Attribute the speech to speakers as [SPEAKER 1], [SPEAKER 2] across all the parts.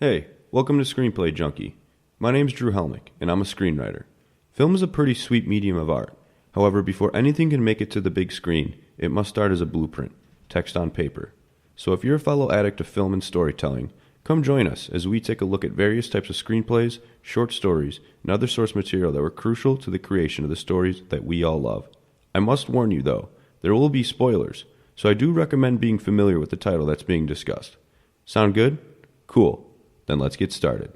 [SPEAKER 1] Hey, welcome to Screenplay Junkie. My name's Drew Hellmich, and I'm a screenwriter. Film is a pretty sweet medium of art. However, before anything can make it to the big screen, it must start as a blueprint, text on paper. So if you're a fellow addict of film and storytelling, come join us as we take a look at various types of screenplays, short stories, and other source material that were crucial to the creation of the stories that we all love. I must warn you, though, there will be spoilers, so I do recommend being familiar with the title that's being discussed. Sound good? Cool. Then let's get started.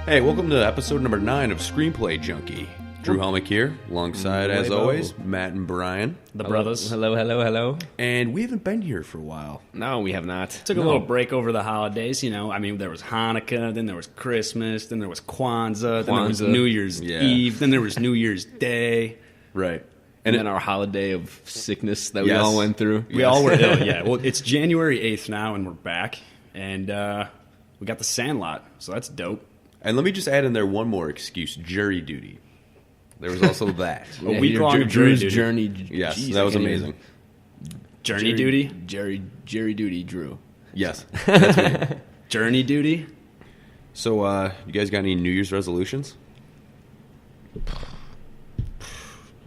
[SPEAKER 1] Hey, welcome to episode number 9 of Screenplay Junkie. Drew Hellmich here, alongside, as always, Matt and Bryan.
[SPEAKER 2] The brothers.
[SPEAKER 3] Hello.
[SPEAKER 1] And we haven't been here for a while.
[SPEAKER 3] No, we have not.
[SPEAKER 2] Took a little break over the holidays, I mean, there was Hanukkah, then there was Christmas, then there was Kwanzaa, then there was New Year's Eve, then there was New Year's Day.
[SPEAKER 1] Right.
[SPEAKER 3] And then our holiday of sickness that we all went through.
[SPEAKER 2] We all were ill, yeah. Well, it's January 8th now, and we're back. And we got the Sandlot, so that's dope.
[SPEAKER 1] And let me just add in there one more excuse, jury duty. There was also that.
[SPEAKER 2] A week-long
[SPEAKER 3] Drew's
[SPEAKER 2] duty.
[SPEAKER 3] journey.
[SPEAKER 1] Yes,
[SPEAKER 3] Jeez,
[SPEAKER 1] that was amazing.
[SPEAKER 2] Journey duty?
[SPEAKER 3] Jerry duty, Drew.
[SPEAKER 1] Yes, that's me.
[SPEAKER 2] Journey duty?
[SPEAKER 1] So, you guys got any New Year's resolutions?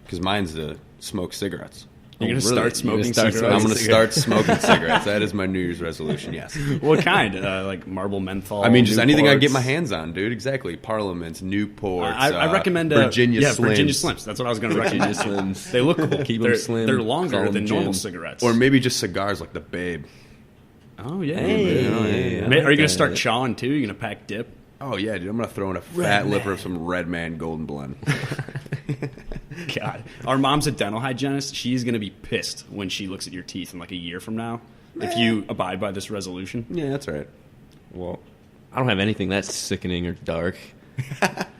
[SPEAKER 1] Because mine's to smoke cigarettes.
[SPEAKER 2] You're going to start smoking cigarettes?
[SPEAKER 1] I'm going to start smoking cigarettes. That is my New Year's resolution, yes.
[SPEAKER 2] What kind? Like marble menthol?
[SPEAKER 1] I mean, just anything I
[SPEAKER 2] Newports?
[SPEAKER 1] get my hands on, dude. Exactly. Parliaments, Newports.
[SPEAKER 2] I recommend
[SPEAKER 1] Virginia Slims.
[SPEAKER 2] Virginia Slims. That's what I was going to recommend.
[SPEAKER 3] Virginia Slims.
[SPEAKER 2] They look cool.
[SPEAKER 3] Keep them slim.
[SPEAKER 2] They're longer
[SPEAKER 3] Call them
[SPEAKER 2] than normal
[SPEAKER 3] Jim.
[SPEAKER 2] cigarettes.
[SPEAKER 1] Or maybe just cigars like the Babe.
[SPEAKER 2] Oh, yeah.
[SPEAKER 3] Hey,
[SPEAKER 2] Are you going to start chawing, too? You're going to pack dip?
[SPEAKER 1] Oh, yeah, dude. I'm going to throw in a fat lipper of some Red Man Golden Blend.
[SPEAKER 2] God. Our mom's a dental hygienist. She's going to be pissed when she looks at your teeth in like a year from now if you abide by this resolution.
[SPEAKER 1] Yeah, that's right.
[SPEAKER 3] Well, I don't have anything that's sickening or dark.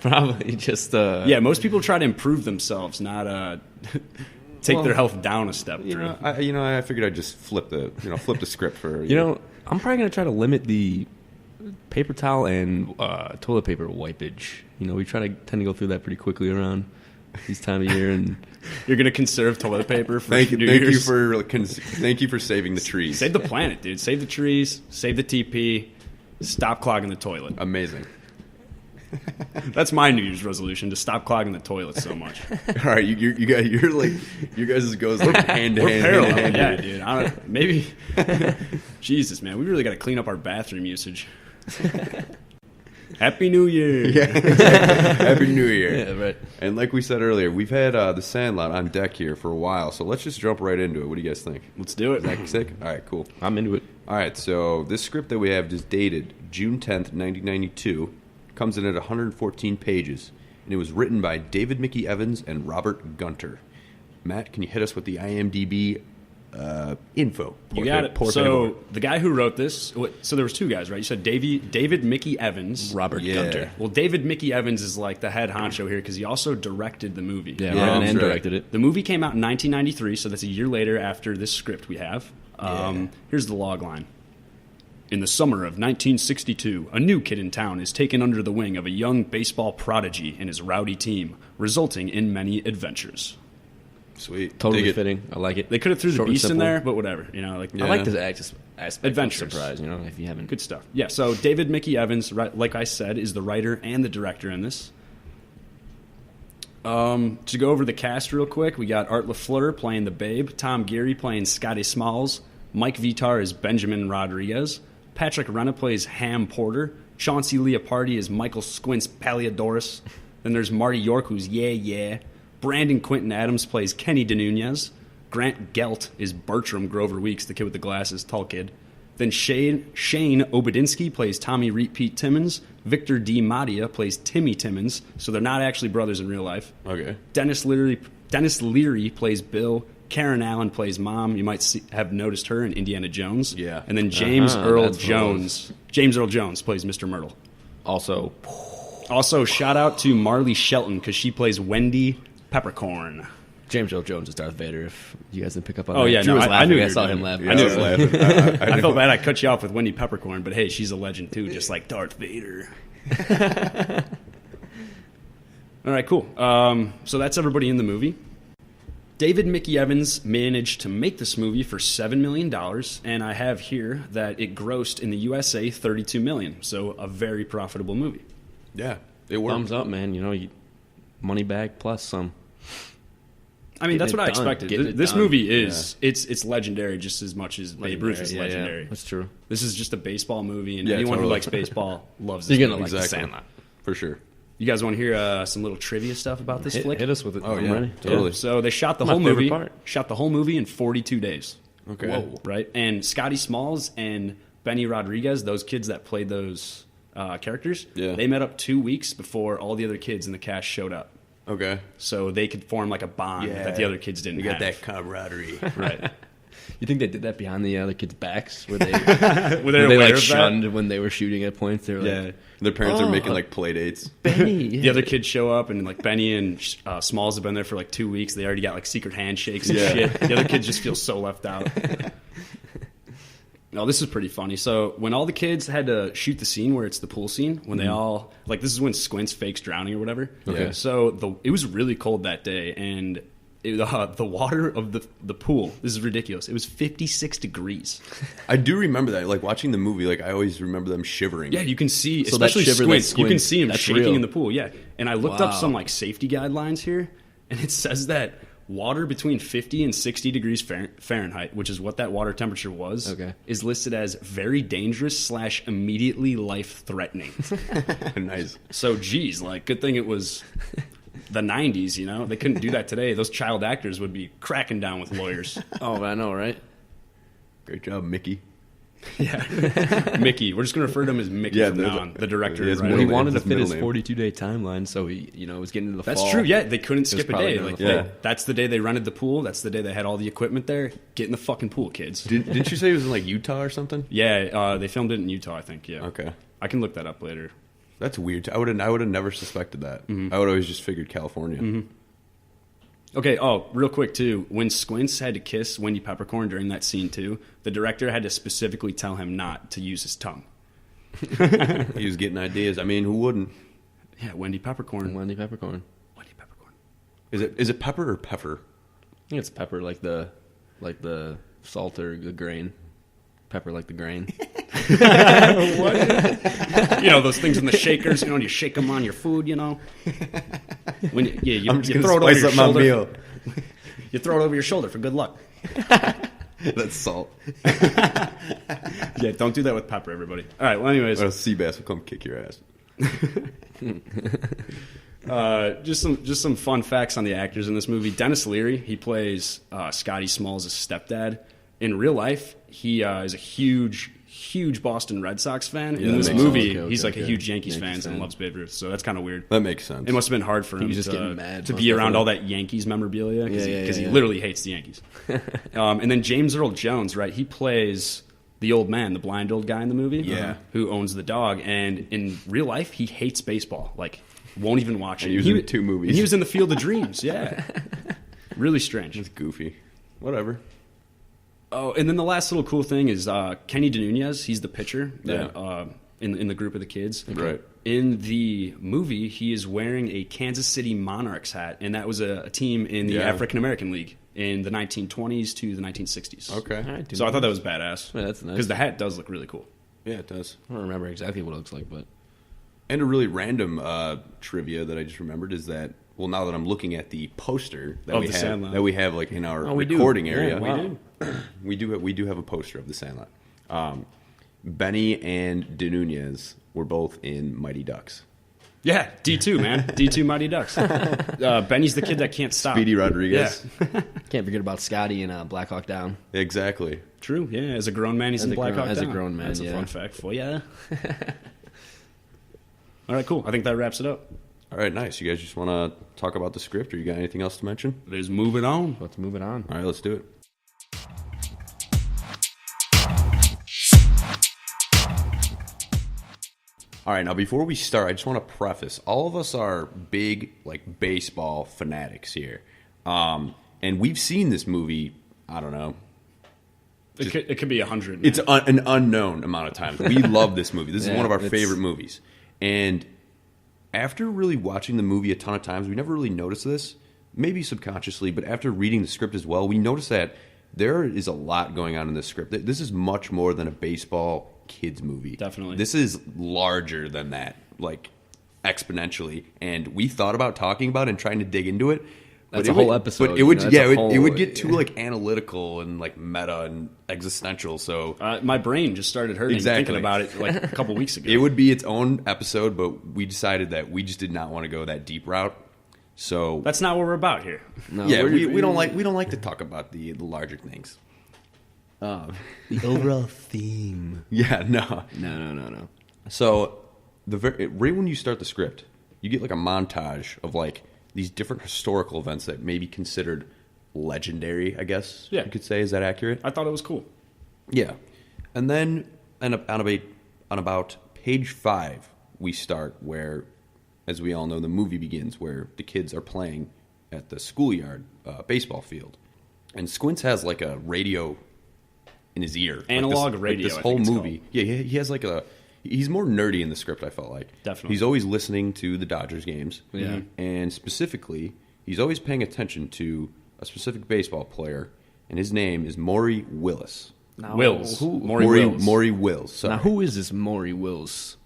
[SPEAKER 3] Probably just...
[SPEAKER 2] Yeah, most people try to improve themselves, not take their health down a step.
[SPEAKER 1] I figured I'd just flip the script for...
[SPEAKER 3] I'm probably going to try to limit the paper towel and toilet paper wipage. We tend to go through that pretty quickly around this time of year, and
[SPEAKER 2] You're going to conserve toilet paper for
[SPEAKER 1] Thank
[SPEAKER 2] New Year's?
[SPEAKER 1] you for saving the trees.
[SPEAKER 2] Save the planet, dude. Save the trees. Save the TP. Stop clogging the toilet.
[SPEAKER 1] Amazing.
[SPEAKER 2] That's my New Year's resolution, to stop clogging the toilet so much.
[SPEAKER 1] All right, you're like, you guys goes like hand to
[SPEAKER 2] We're
[SPEAKER 1] hand.
[SPEAKER 2] parallel.
[SPEAKER 1] hand in
[SPEAKER 2] Yeah,
[SPEAKER 1] hand.
[SPEAKER 2] dude. Maybe. Jesus, man. We really got to clean up our bathroom usage. Happy New Year.
[SPEAKER 1] Yeah, exactly. Happy New Year.
[SPEAKER 3] yeah, right.
[SPEAKER 1] And like we said earlier, we've had the Sandlot on deck here for a while, so let's just jump right into it. What do you guys think?
[SPEAKER 2] Let's do it.
[SPEAKER 1] Is that sick? All right, cool.
[SPEAKER 3] I'm into it.
[SPEAKER 1] All right, so this script that we have is dated June 10th, 1992. Comes in at 114 pages, and it was written by David Mickey Evans and Robert Gunter. Matt, can you hit us with the IMDb info?
[SPEAKER 2] You got it. So the guy who wrote this, so there was two guys, right? You said David Mickey Evans.
[SPEAKER 3] Robert Gunter.
[SPEAKER 2] Well, David Mickey Evans is like the head honcho here because he also directed the movie.
[SPEAKER 3] Yeah,
[SPEAKER 1] Yeah,
[SPEAKER 3] wrote
[SPEAKER 1] that's
[SPEAKER 3] and
[SPEAKER 1] right.
[SPEAKER 3] directed it.
[SPEAKER 2] The movie came out in 1993, so that's a year later after this script we have. Here's the log line. In the summer of 1962, a new kid in town is taken under the wing of a young baseball prodigy and his rowdy team, resulting in many adventures.
[SPEAKER 1] Sweet.
[SPEAKER 3] Totally
[SPEAKER 1] Dig it.
[SPEAKER 3] fitting. I like it.
[SPEAKER 2] They could have threw the
[SPEAKER 3] Short and
[SPEAKER 2] beast in
[SPEAKER 3] simple.
[SPEAKER 2] there, but whatever.
[SPEAKER 1] Yeah.
[SPEAKER 3] I like this aspect
[SPEAKER 2] Adventures.
[SPEAKER 3] of surprise, if you haven't.
[SPEAKER 2] Good stuff. Yeah, so David Mickey Evans, like I said, is the writer and the director in this. To go over the cast real quick, we got Art LaFleur playing the Babe, Tom Geary playing Scotty Smalls, Mike Vitar is Benjamin Rodriguez, Patrick Renna plays Ham Porter, Chauncey Leopardi is Michael Squints Paliadoris, then there's Marty York, who's Yeah. Brandon Quinton Adams plays Kenny DeNunez, Grant Gelt is Bertram Grover Weeks, the kid with the glasses, tall kid. Then Shane Obedinsky plays Tommy Repeat Timmons. Victor D. Madia plays Timmy Timmons. So they're not actually brothers in real life.
[SPEAKER 1] Okay.
[SPEAKER 2] Dennis Leary plays Bill. Karen Allen plays Mom. You might have noticed her in Indiana Jones.
[SPEAKER 1] Yeah.
[SPEAKER 2] And then James Earl
[SPEAKER 3] that's
[SPEAKER 2] Jones. James Earl Jones plays Mr. Myrtle.
[SPEAKER 3] Also,
[SPEAKER 2] Shout out to Marley Shelton because she plays Wendy Peppercorn.
[SPEAKER 3] James Earl Jones is Darth Vader. If you guys didn't pick up on that.
[SPEAKER 2] Oh, yeah,
[SPEAKER 3] Drew
[SPEAKER 2] no,
[SPEAKER 3] was
[SPEAKER 2] I
[SPEAKER 3] laughing.
[SPEAKER 2] knew you
[SPEAKER 3] I
[SPEAKER 2] were
[SPEAKER 3] saw
[SPEAKER 2] doing
[SPEAKER 3] him
[SPEAKER 2] it.
[SPEAKER 3] laughing.
[SPEAKER 1] I was laughing.
[SPEAKER 2] I felt bad I cut you off with Wendy Peppercorn, but hey, she's a legend too, just like Darth Vader. All right, cool. So that's everybody in the movie. David Mickey Evans managed to make this movie for $7 million, and I have here that it grossed in the USA $32 million, so a very profitable movie.
[SPEAKER 1] Yeah, it worked.
[SPEAKER 3] Thumbs up, man. Money back plus some.
[SPEAKER 2] I mean, that's
[SPEAKER 3] Getting
[SPEAKER 2] what I
[SPEAKER 3] it done.
[SPEAKER 2] expected.
[SPEAKER 3] Getting it
[SPEAKER 2] This
[SPEAKER 3] done.
[SPEAKER 2] movie is it's legendary just as much as Babe Ruth is legendary.
[SPEAKER 3] Yeah, that's true.
[SPEAKER 2] This is just a baseball movie, and
[SPEAKER 1] Yeah,
[SPEAKER 2] anyone who
[SPEAKER 1] totally.
[SPEAKER 2] likes baseball loves this
[SPEAKER 3] You're gonna
[SPEAKER 2] movie.
[SPEAKER 3] like
[SPEAKER 1] Exactly.
[SPEAKER 3] the Sandlot.
[SPEAKER 1] For sure.
[SPEAKER 2] You guys want to hear some little trivia stuff about this flick?
[SPEAKER 3] Hit us with it.
[SPEAKER 1] Oh,
[SPEAKER 3] I'm
[SPEAKER 1] yeah.
[SPEAKER 3] ready.
[SPEAKER 1] Totally.
[SPEAKER 2] So they shot the
[SPEAKER 3] My
[SPEAKER 2] whole
[SPEAKER 3] favorite
[SPEAKER 2] movie.
[SPEAKER 3] part.
[SPEAKER 2] Shot the whole movie in 42 days.
[SPEAKER 1] Okay.
[SPEAKER 2] Whoa, right? And Scotty Smalls and Benny Rodriguez, those kids that played those characters,
[SPEAKER 1] Yeah.
[SPEAKER 2] they met up 2 weeks before all the other kids in the cast showed up.
[SPEAKER 1] Okay.
[SPEAKER 2] So they could form like a bond that the other kids didn't
[SPEAKER 1] You got
[SPEAKER 2] have.
[SPEAKER 1] that camaraderie.
[SPEAKER 2] Right.
[SPEAKER 3] You think they did that behind the other kids' backs? Where they,
[SPEAKER 2] Were they
[SPEAKER 3] were they
[SPEAKER 2] aware
[SPEAKER 3] like
[SPEAKER 2] of that?
[SPEAKER 3] shunned when they were shooting at points? They were
[SPEAKER 2] Yeah.
[SPEAKER 3] like,
[SPEAKER 1] Their parents are
[SPEAKER 3] Oh.
[SPEAKER 1] making like play dates.
[SPEAKER 3] Benny.
[SPEAKER 2] The other kids show up, and like Benny and Smalls have been there for like 2 weeks. They already got like secret handshakes and
[SPEAKER 1] Yeah.
[SPEAKER 2] shit. The other kids just feel so left out. No, this is pretty funny. So when all the kids had to shoot the scene where it's the pool scene, when they all like this is when Squints fakes drowning or whatever.
[SPEAKER 1] Okay.
[SPEAKER 2] So it was really cold that day, and the water of the pool. This is ridiculous. It was 56 degrees.
[SPEAKER 1] I do remember that. Like watching the movie, like I always remember them shivering.
[SPEAKER 2] Yeah, you can see,
[SPEAKER 3] So that
[SPEAKER 2] especially
[SPEAKER 3] shiver that
[SPEAKER 2] Squints. You can
[SPEAKER 3] Squints,
[SPEAKER 2] see him
[SPEAKER 3] that's
[SPEAKER 2] shaking
[SPEAKER 3] real.
[SPEAKER 2] in the pool. Yeah, and I looked up
[SPEAKER 3] Wow.
[SPEAKER 2] some like safety guidelines here, and it says that water between 50 and 60 degrees Fahrenheit, which is what that water temperature was,
[SPEAKER 3] Okay.
[SPEAKER 2] is listed as very dangerous / immediately life-threatening.
[SPEAKER 1] Nice.
[SPEAKER 2] So, geez, like, good thing it was the 90s, you know? They couldn't do that today. Those child actors would be cracking down with lawyers.
[SPEAKER 3] Oh, I know, right?
[SPEAKER 1] Great job, Mickey.
[SPEAKER 2] Yeah. Mickey. We're just going to refer to him as Mickey
[SPEAKER 1] Yeah,
[SPEAKER 2] from
[SPEAKER 1] the-
[SPEAKER 2] now on. The director.
[SPEAKER 1] his
[SPEAKER 2] right?
[SPEAKER 3] Well,
[SPEAKER 1] middle
[SPEAKER 3] he
[SPEAKER 1] name.
[SPEAKER 3] wanted to
[SPEAKER 1] His
[SPEAKER 3] fit his
[SPEAKER 1] middle name.
[SPEAKER 3] 42-day timeline, so he was getting into the
[SPEAKER 2] That's
[SPEAKER 3] fall.
[SPEAKER 2] true. Yeah, they couldn't
[SPEAKER 3] It was
[SPEAKER 2] skip a
[SPEAKER 3] probably
[SPEAKER 2] day.
[SPEAKER 3] during
[SPEAKER 2] Like,
[SPEAKER 3] the
[SPEAKER 1] fall.
[SPEAKER 2] hey, that's the day they rented the pool. That's the day they had all the equipment there. Get in the fucking pool, kids.
[SPEAKER 1] Didn't you say it was in like Utah or something?
[SPEAKER 2] Yeah, they filmed it in Utah, I think. Yeah.
[SPEAKER 1] Okay.
[SPEAKER 2] I can look that up later.
[SPEAKER 1] That's weird. I would have never suspected that. I would always just figured California.
[SPEAKER 2] Okay, real quick, too. When Squints had to kiss Wendy Peppercorn during that scene, too, the director had to specifically tell him not to use his tongue.
[SPEAKER 1] He was getting ideas. I mean, who wouldn't?
[SPEAKER 2] Yeah, Wendy Peppercorn.
[SPEAKER 3] Wendy Peppercorn.
[SPEAKER 2] Wendy Peppercorn.
[SPEAKER 1] Is it pepper or pepper?
[SPEAKER 3] I think it's pepper, like the salt or the grain. Pepper like the grain.
[SPEAKER 2] You know, those things in the shakers, you know, and you shake them on your food, you know? When you
[SPEAKER 1] I'm just
[SPEAKER 2] you
[SPEAKER 1] gonna
[SPEAKER 2] throw it over
[SPEAKER 1] spice
[SPEAKER 2] your
[SPEAKER 1] up my
[SPEAKER 2] shoulder.
[SPEAKER 1] meal.
[SPEAKER 2] You throw it over your shoulder for good luck.
[SPEAKER 1] That's salt.
[SPEAKER 2] Yeah, don't do that with pepper, everybody. All right, well, anyways.
[SPEAKER 1] Or a sea bass will come kick your ass.
[SPEAKER 2] Just some fun facts on the actors in this movie. Dennis Leary, he plays Scotty Smalls' stepdad. In real life, he is a huge Boston Red Sox fan.
[SPEAKER 1] Yeah,
[SPEAKER 2] in this
[SPEAKER 1] that makes
[SPEAKER 2] movie,
[SPEAKER 3] sense. Okay,
[SPEAKER 2] he's like
[SPEAKER 3] okay.
[SPEAKER 2] a huge Yankees
[SPEAKER 3] Yankees
[SPEAKER 2] fan and
[SPEAKER 3] fan.
[SPEAKER 2] loves Babe Ruth. So that's kind of weird.
[SPEAKER 1] That makes sense.
[SPEAKER 2] It must have been hard for him
[SPEAKER 3] was just getting mad
[SPEAKER 2] to
[SPEAKER 3] most
[SPEAKER 2] be around
[SPEAKER 3] definitely.
[SPEAKER 2] all that Yankees memorabilia because
[SPEAKER 3] Yeah,
[SPEAKER 2] he
[SPEAKER 3] yeah.
[SPEAKER 2] literally hates the Yankees. And then James Earl Jones, right? He plays the old man, the blind old guy in the movie,
[SPEAKER 1] Yeah.
[SPEAKER 2] who owns the dog. And in real life, he hates baseball. Like, won't even watch it.
[SPEAKER 1] And he was in 2 movies.
[SPEAKER 2] And he was in the Field of Dreams. Yeah, really strange.
[SPEAKER 1] It's goofy. Whatever.
[SPEAKER 2] Oh, and then the last little cool thing is Kenny DeNunez. He's the pitcher that, in the group of the kids.
[SPEAKER 1] Right.
[SPEAKER 2] In the movie, he is wearing a Kansas City Monarchs hat, and that was a team in the
[SPEAKER 1] Yeah.
[SPEAKER 2] African American League in the 1920s to the 1960s.
[SPEAKER 1] Okay.
[SPEAKER 3] All right, dude.
[SPEAKER 2] So I thought that was badass.
[SPEAKER 3] Yeah, that's nice.
[SPEAKER 2] Because the hat does look really cool.
[SPEAKER 1] Yeah, it does.
[SPEAKER 3] I don't remember exactly what it looks like, but
[SPEAKER 1] And a really random trivia that I just remembered is that, well, now that I'm looking at the poster that
[SPEAKER 2] Of
[SPEAKER 1] we
[SPEAKER 2] the
[SPEAKER 1] have,
[SPEAKER 2] Sandlot.
[SPEAKER 1] that we have like in our
[SPEAKER 3] we do.
[SPEAKER 1] recording
[SPEAKER 3] Yeah,
[SPEAKER 1] area,
[SPEAKER 3] wow.
[SPEAKER 1] we do have a poster of the Sandlot. Benny and DeNunez were both in Mighty Ducks.
[SPEAKER 2] Yeah, D2, man. D2 Mighty Ducks. Benny's the kid that can't stop.
[SPEAKER 1] Speedy Rodriguez.
[SPEAKER 2] Yeah.
[SPEAKER 3] Can't forget about Scotty and Black Hawk Down.
[SPEAKER 1] Exactly.
[SPEAKER 2] True, yeah. As a grown man, he's in Black Hawk Down.
[SPEAKER 3] As a grown man,
[SPEAKER 2] That's a
[SPEAKER 3] yeah.
[SPEAKER 2] fun fact for you. All right, cool. I think that wraps it up.
[SPEAKER 1] All right, nice. You guys just want to talk about the script, or you got anything else to mention?
[SPEAKER 2] Let's move it on.
[SPEAKER 3] Let's move it on.
[SPEAKER 1] All right, let's do it. All right, now before we start, I just want to preface, all of us are big, like, baseball fanatics here. And we've seen this movie, I don't know.
[SPEAKER 2] It could be 100. Man.
[SPEAKER 1] It's an unknown amount of times. We love this movie. This is one of our favorite movies. And after really watching the movie a ton of times, we never really noticed this, maybe subconsciously, but after reading the script as well, we noticed that there is a lot going on in this script. This is much more than a baseball kids movie.
[SPEAKER 2] Definitely.
[SPEAKER 1] This is larger than that, like exponentially. And we thought about talking about it and trying to dig into it.
[SPEAKER 3] That's a whole episode.
[SPEAKER 1] But it would,
[SPEAKER 3] you know,
[SPEAKER 1] it would get too like analytical and like meta and existential. So
[SPEAKER 2] my brain just started hurting thinking about it like a couple weeks ago.
[SPEAKER 1] It would be its own episode, but we decided that we just did not want to go that deep route. So
[SPEAKER 2] that's not what we're about here.
[SPEAKER 1] No, yeah, we don't like to talk about the larger things.
[SPEAKER 3] The overall theme.
[SPEAKER 1] Yeah, no. So right when you start the script, you get like a montage of like these different historical events that may be considered legendary, I guess you could say. Is that accurate?
[SPEAKER 2] I thought it was cool.
[SPEAKER 1] Yeah. And then on about page 5, we start where, as we all know, the movie begins, where the kids are playing at the schoolyard baseball field. And Squints has like a radio in his ear.
[SPEAKER 2] Analog radio,
[SPEAKER 1] this whole movie. Yeah, he has like he's more nerdy in the script, I felt like.
[SPEAKER 2] Definitely.
[SPEAKER 1] He's always listening to the Dodgers games.
[SPEAKER 3] Yeah.
[SPEAKER 1] And specifically, he's always paying attention to a specific baseball player, and his name is Maury Wills.
[SPEAKER 3] Now,
[SPEAKER 2] Wills.
[SPEAKER 1] Maury Wills. Sorry.
[SPEAKER 3] Now, who is this Maury Wills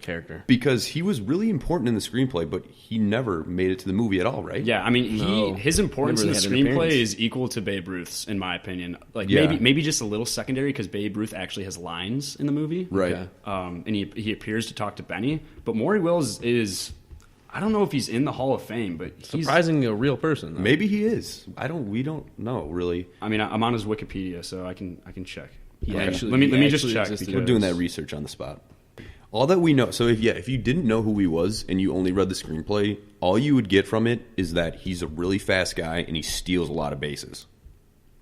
[SPEAKER 3] character?
[SPEAKER 1] Because he was really important in the screenplay, but he never made it to the movie at all, right?
[SPEAKER 2] Yeah, I mean, his importance in the screenplay
[SPEAKER 3] appearance.
[SPEAKER 2] is equal to Babe Ruth's, in my opinion. Like
[SPEAKER 1] Yeah.
[SPEAKER 2] maybe just a little secondary because Babe Ruth actually has lines in the movie,
[SPEAKER 1] Right.
[SPEAKER 3] Okay.
[SPEAKER 2] And he appears to talk to Benny. But Maury Wills is, I don't know if he's in the Hall of Fame, but he's
[SPEAKER 3] Surprisingly a real person. Though.
[SPEAKER 1] Maybe he is. We don't know, really.
[SPEAKER 2] I mean, I'm on his Wikipedia, so I can check.
[SPEAKER 3] He
[SPEAKER 1] Okay.
[SPEAKER 3] actually,
[SPEAKER 2] let me
[SPEAKER 3] he
[SPEAKER 2] just
[SPEAKER 3] actually
[SPEAKER 2] check.
[SPEAKER 3] existed.
[SPEAKER 2] because-
[SPEAKER 1] We're doing that research on the spot. All that we know, so if you didn't know who he was and you only read the screenplay, all you would get from it is that he's a really fast guy and he steals a lot of bases.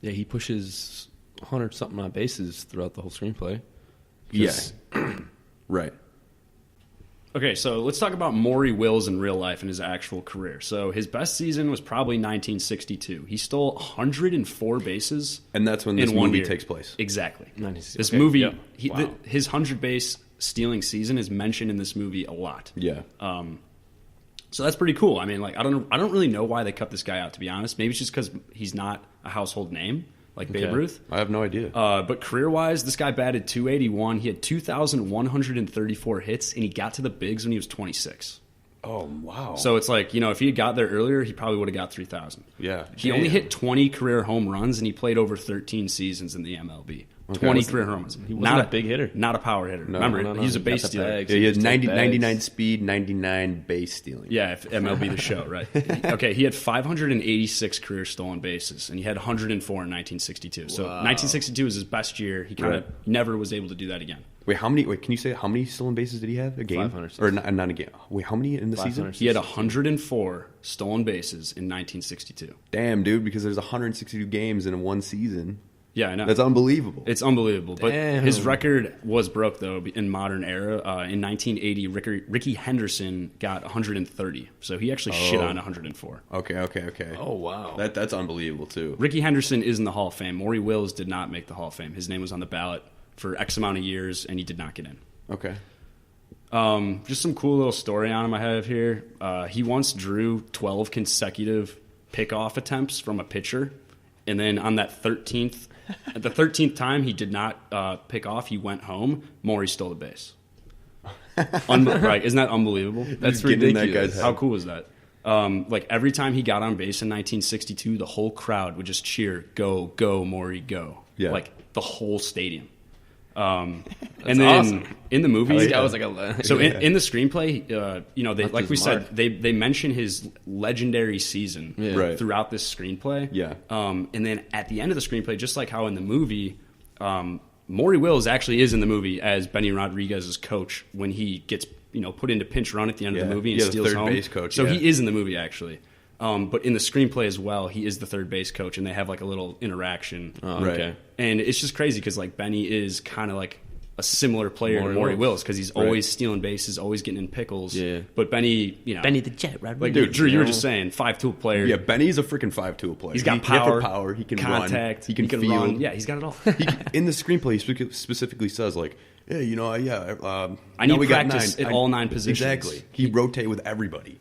[SPEAKER 3] Yeah, he pushes 100-something on bases throughout the whole screenplay.
[SPEAKER 1] Yes. Right.
[SPEAKER 2] Okay, so let's talk about Maury Wills in real life and his actual career. So his best season was probably 1962. He stole 104 bases.
[SPEAKER 1] And that's when this
[SPEAKER 2] in 1
[SPEAKER 1] movie
[SPEAKER 2] year.
[SPEAKER 1] takes place.
[SPEAKER 2] Exactly.
[SPEAKER 3] 1960.
[SPEAKER 2] This
[SPEAKER 3] Okay,
[SPEAKER 2] movie,
[SPEAKER 3] yep.
[SPEAKER 2] Wow. His 100-base stealing season is mentioned in this movie a lot.
[SPEAKER 1] Yeah.
[SPEAKER 2] So that's pretty cool. I mean, like I don't really know why they cut this guy out, to be honest. Maybe it's just because he's not a household name like Babe Ruth.
[SPEAKER 1] I have no idea.
[SPEAKER 2] But career-wise, this guy batted .281. He had 2,134 hits, and he got to the bigs when he was 26.
[SPEAKER 1] Oh, wow.
[SPEAKER 2] So it's like, if he had got there earlier, he probably would have got 3,000.
[SPEAKER 1] Yeah.
[SPEAKER 2] He only hit 20 career home runs, and he played over 13 seasons in the MLB. 20 career home runs.
[SPEAKER 3] He wasn't a big hitter.
[SPEAKER 2] Not a power hitter.
[SPEAKER 1] No,
[SPEAKER 2] Remember,
[SPEAKER 3] no,
[SPEAKER 2] he's a
[SPEAKER 3] he
[SPEAKER 2] base
[SPEAKER 3] got the
[SPEAKER 2] stealer.
[SPEAKER 3] bags.
[SPEAKER 1] Yeah, he had
[SPEAKER 3] Just take
[SPEAKER 1] 99 speed, 99 base stealing.
[SPEAKER 2] Yeah, if MLB the show, right? Okay, he had 586 career stolen bases, and he had 104 in 1962. So 1962 was his best year. He kind of never was able to do that again.
[SPEAKER 1] Wait, can you say how many stolen bases did he have a game?
[SPEAKER 3] 506.
[SPEAKER 1] Or not a game. Wait, how many in the season?
[SPEAKER 2] He had 104 stolen bases in 1962.
[SPEAKER 1] Damn, dude, because there's 162 games in one season.
[SPEAKER 2] Yeah, I know.
[SPEAKER 1] That's unbelievable.
[SPEAKER 2] It's unbelievable. But
[SPEAKER 3] Damn.
[SPEAKER 2] his record was broke, though, in modern era. In 1980, Ricky Henderson got 130. So he actually shit on 104.
[SPEAKER 1] Okay.
[SPEAKER 3] Oh, wow.
[SPEAKER 1] That's unbelievable, too.
[SPEAKER 2] Ricky Henderson is in the Hall of Fame. Maury Wills did not make the Hall of Fame. His name was on the ballot for X amount of years, and he did not get in.
[SPEAKER 1] Okay.
[SPEAKER 2] Just some cool little story on him I have here. He once drew 12 consecutive pickoff attempts from a pitcher, and then on that 13th, at the 13th time he did not pick off, he went home. Maury stole the base. Right? Isn't that unbelievable?
[SPEAKER 1] That's ridiculous.
[SPEAKER 2] How cool is that? Like every time he got on base in 1962, the whole crowd would just cheer, "Go, go, Maury, go!"
[SPEAKER 1] Yeah.
[SPEAKER 2] Like the whole stadium. And
[SPEAKER 3] That's
[SPEAKER 2] then
[SPEAKER 3] awesome.
[SPEAKER 2] in the movie,
[SPEAKER 3] This guy was like a
[SPEAKER 2] so in the screenplay, you know, they,
[SPEAKER 3] Left
[SPEAKER 2] like
[SPEAKER 3] his
[SPEAKER 2] we
[SPEAKER 3] mark.
[SPEAKER 2] said, they mention his legendary season
[SPEAKER 3] Yeah.
[SPEAKER 2] throughout this screenplay.
[SPEAKER 1] Yeah.
[SPEAKER 2] And then at the end of the screenplay, just like how in the movie, Maury Wills actually is in the movie as Benny Rodriguez's coach when he gets, you know, put into pinch run at the end of the movie and
[SPEAKER 1] Yeah, the
[SPEAKER 2] steals
[SPEAKER 1] third
[SPEAKER 2] home.
[SPEAKER 1] base coach,
[SPEAKER 2] So
[SPEAKER 1] yeah.
[SPEAKER 2] he is in the movie actually. But in the screenplay as well, he is the third base coach, and they have like a little interaction.
[SPEAKER 3] Oh,
[SPEAKER 1] Right.
[SPEAKER 3] okay.
[SPEAKER 2] And it's just crazy because like Benny is kind of like a similar player
[SPEAKER 3] Maury
[SPEAKER 2] to Maury
[SPEAKER 3] Wills.
[SPEAKER 2] Wills because he's
[SPEAKER 1] Right.
[SPEAKER 2] always stealing bases, always getting in pickles.
[SPEAKER 3] Yeah.
[SPEAKER 2] But Benny, you know,
[SPEAKER 3] Benny the Jet, right?
[SPEAKER 2] like dude, Drew, you were just saying 5-tool player.
[SPEAKER 1] Yeah, Benny's a freaking 5-tool player.
[SPEAKER 2] He's got
[SPEAKER 1] He has
[SPEAKER 2] power,
[SPEAKER 1] power. He can
[SPEAKER 2] contact,
[SPEAKER 1] run. He can field.
[SPEAKER 2] run. Yeah, he's got it all.
[SPEAKER 1] In the screenplay, he specifically says like, "Yeah, you know,
[SPEAKER 2] I need
[SPEAKER 1] we got
[SPEAKER 2] practice
[SPEAKER 1] 9.
[SPEAKER 2] at all 9 positions."
[SPEAKER 1] Exactly. He rotate with everybody.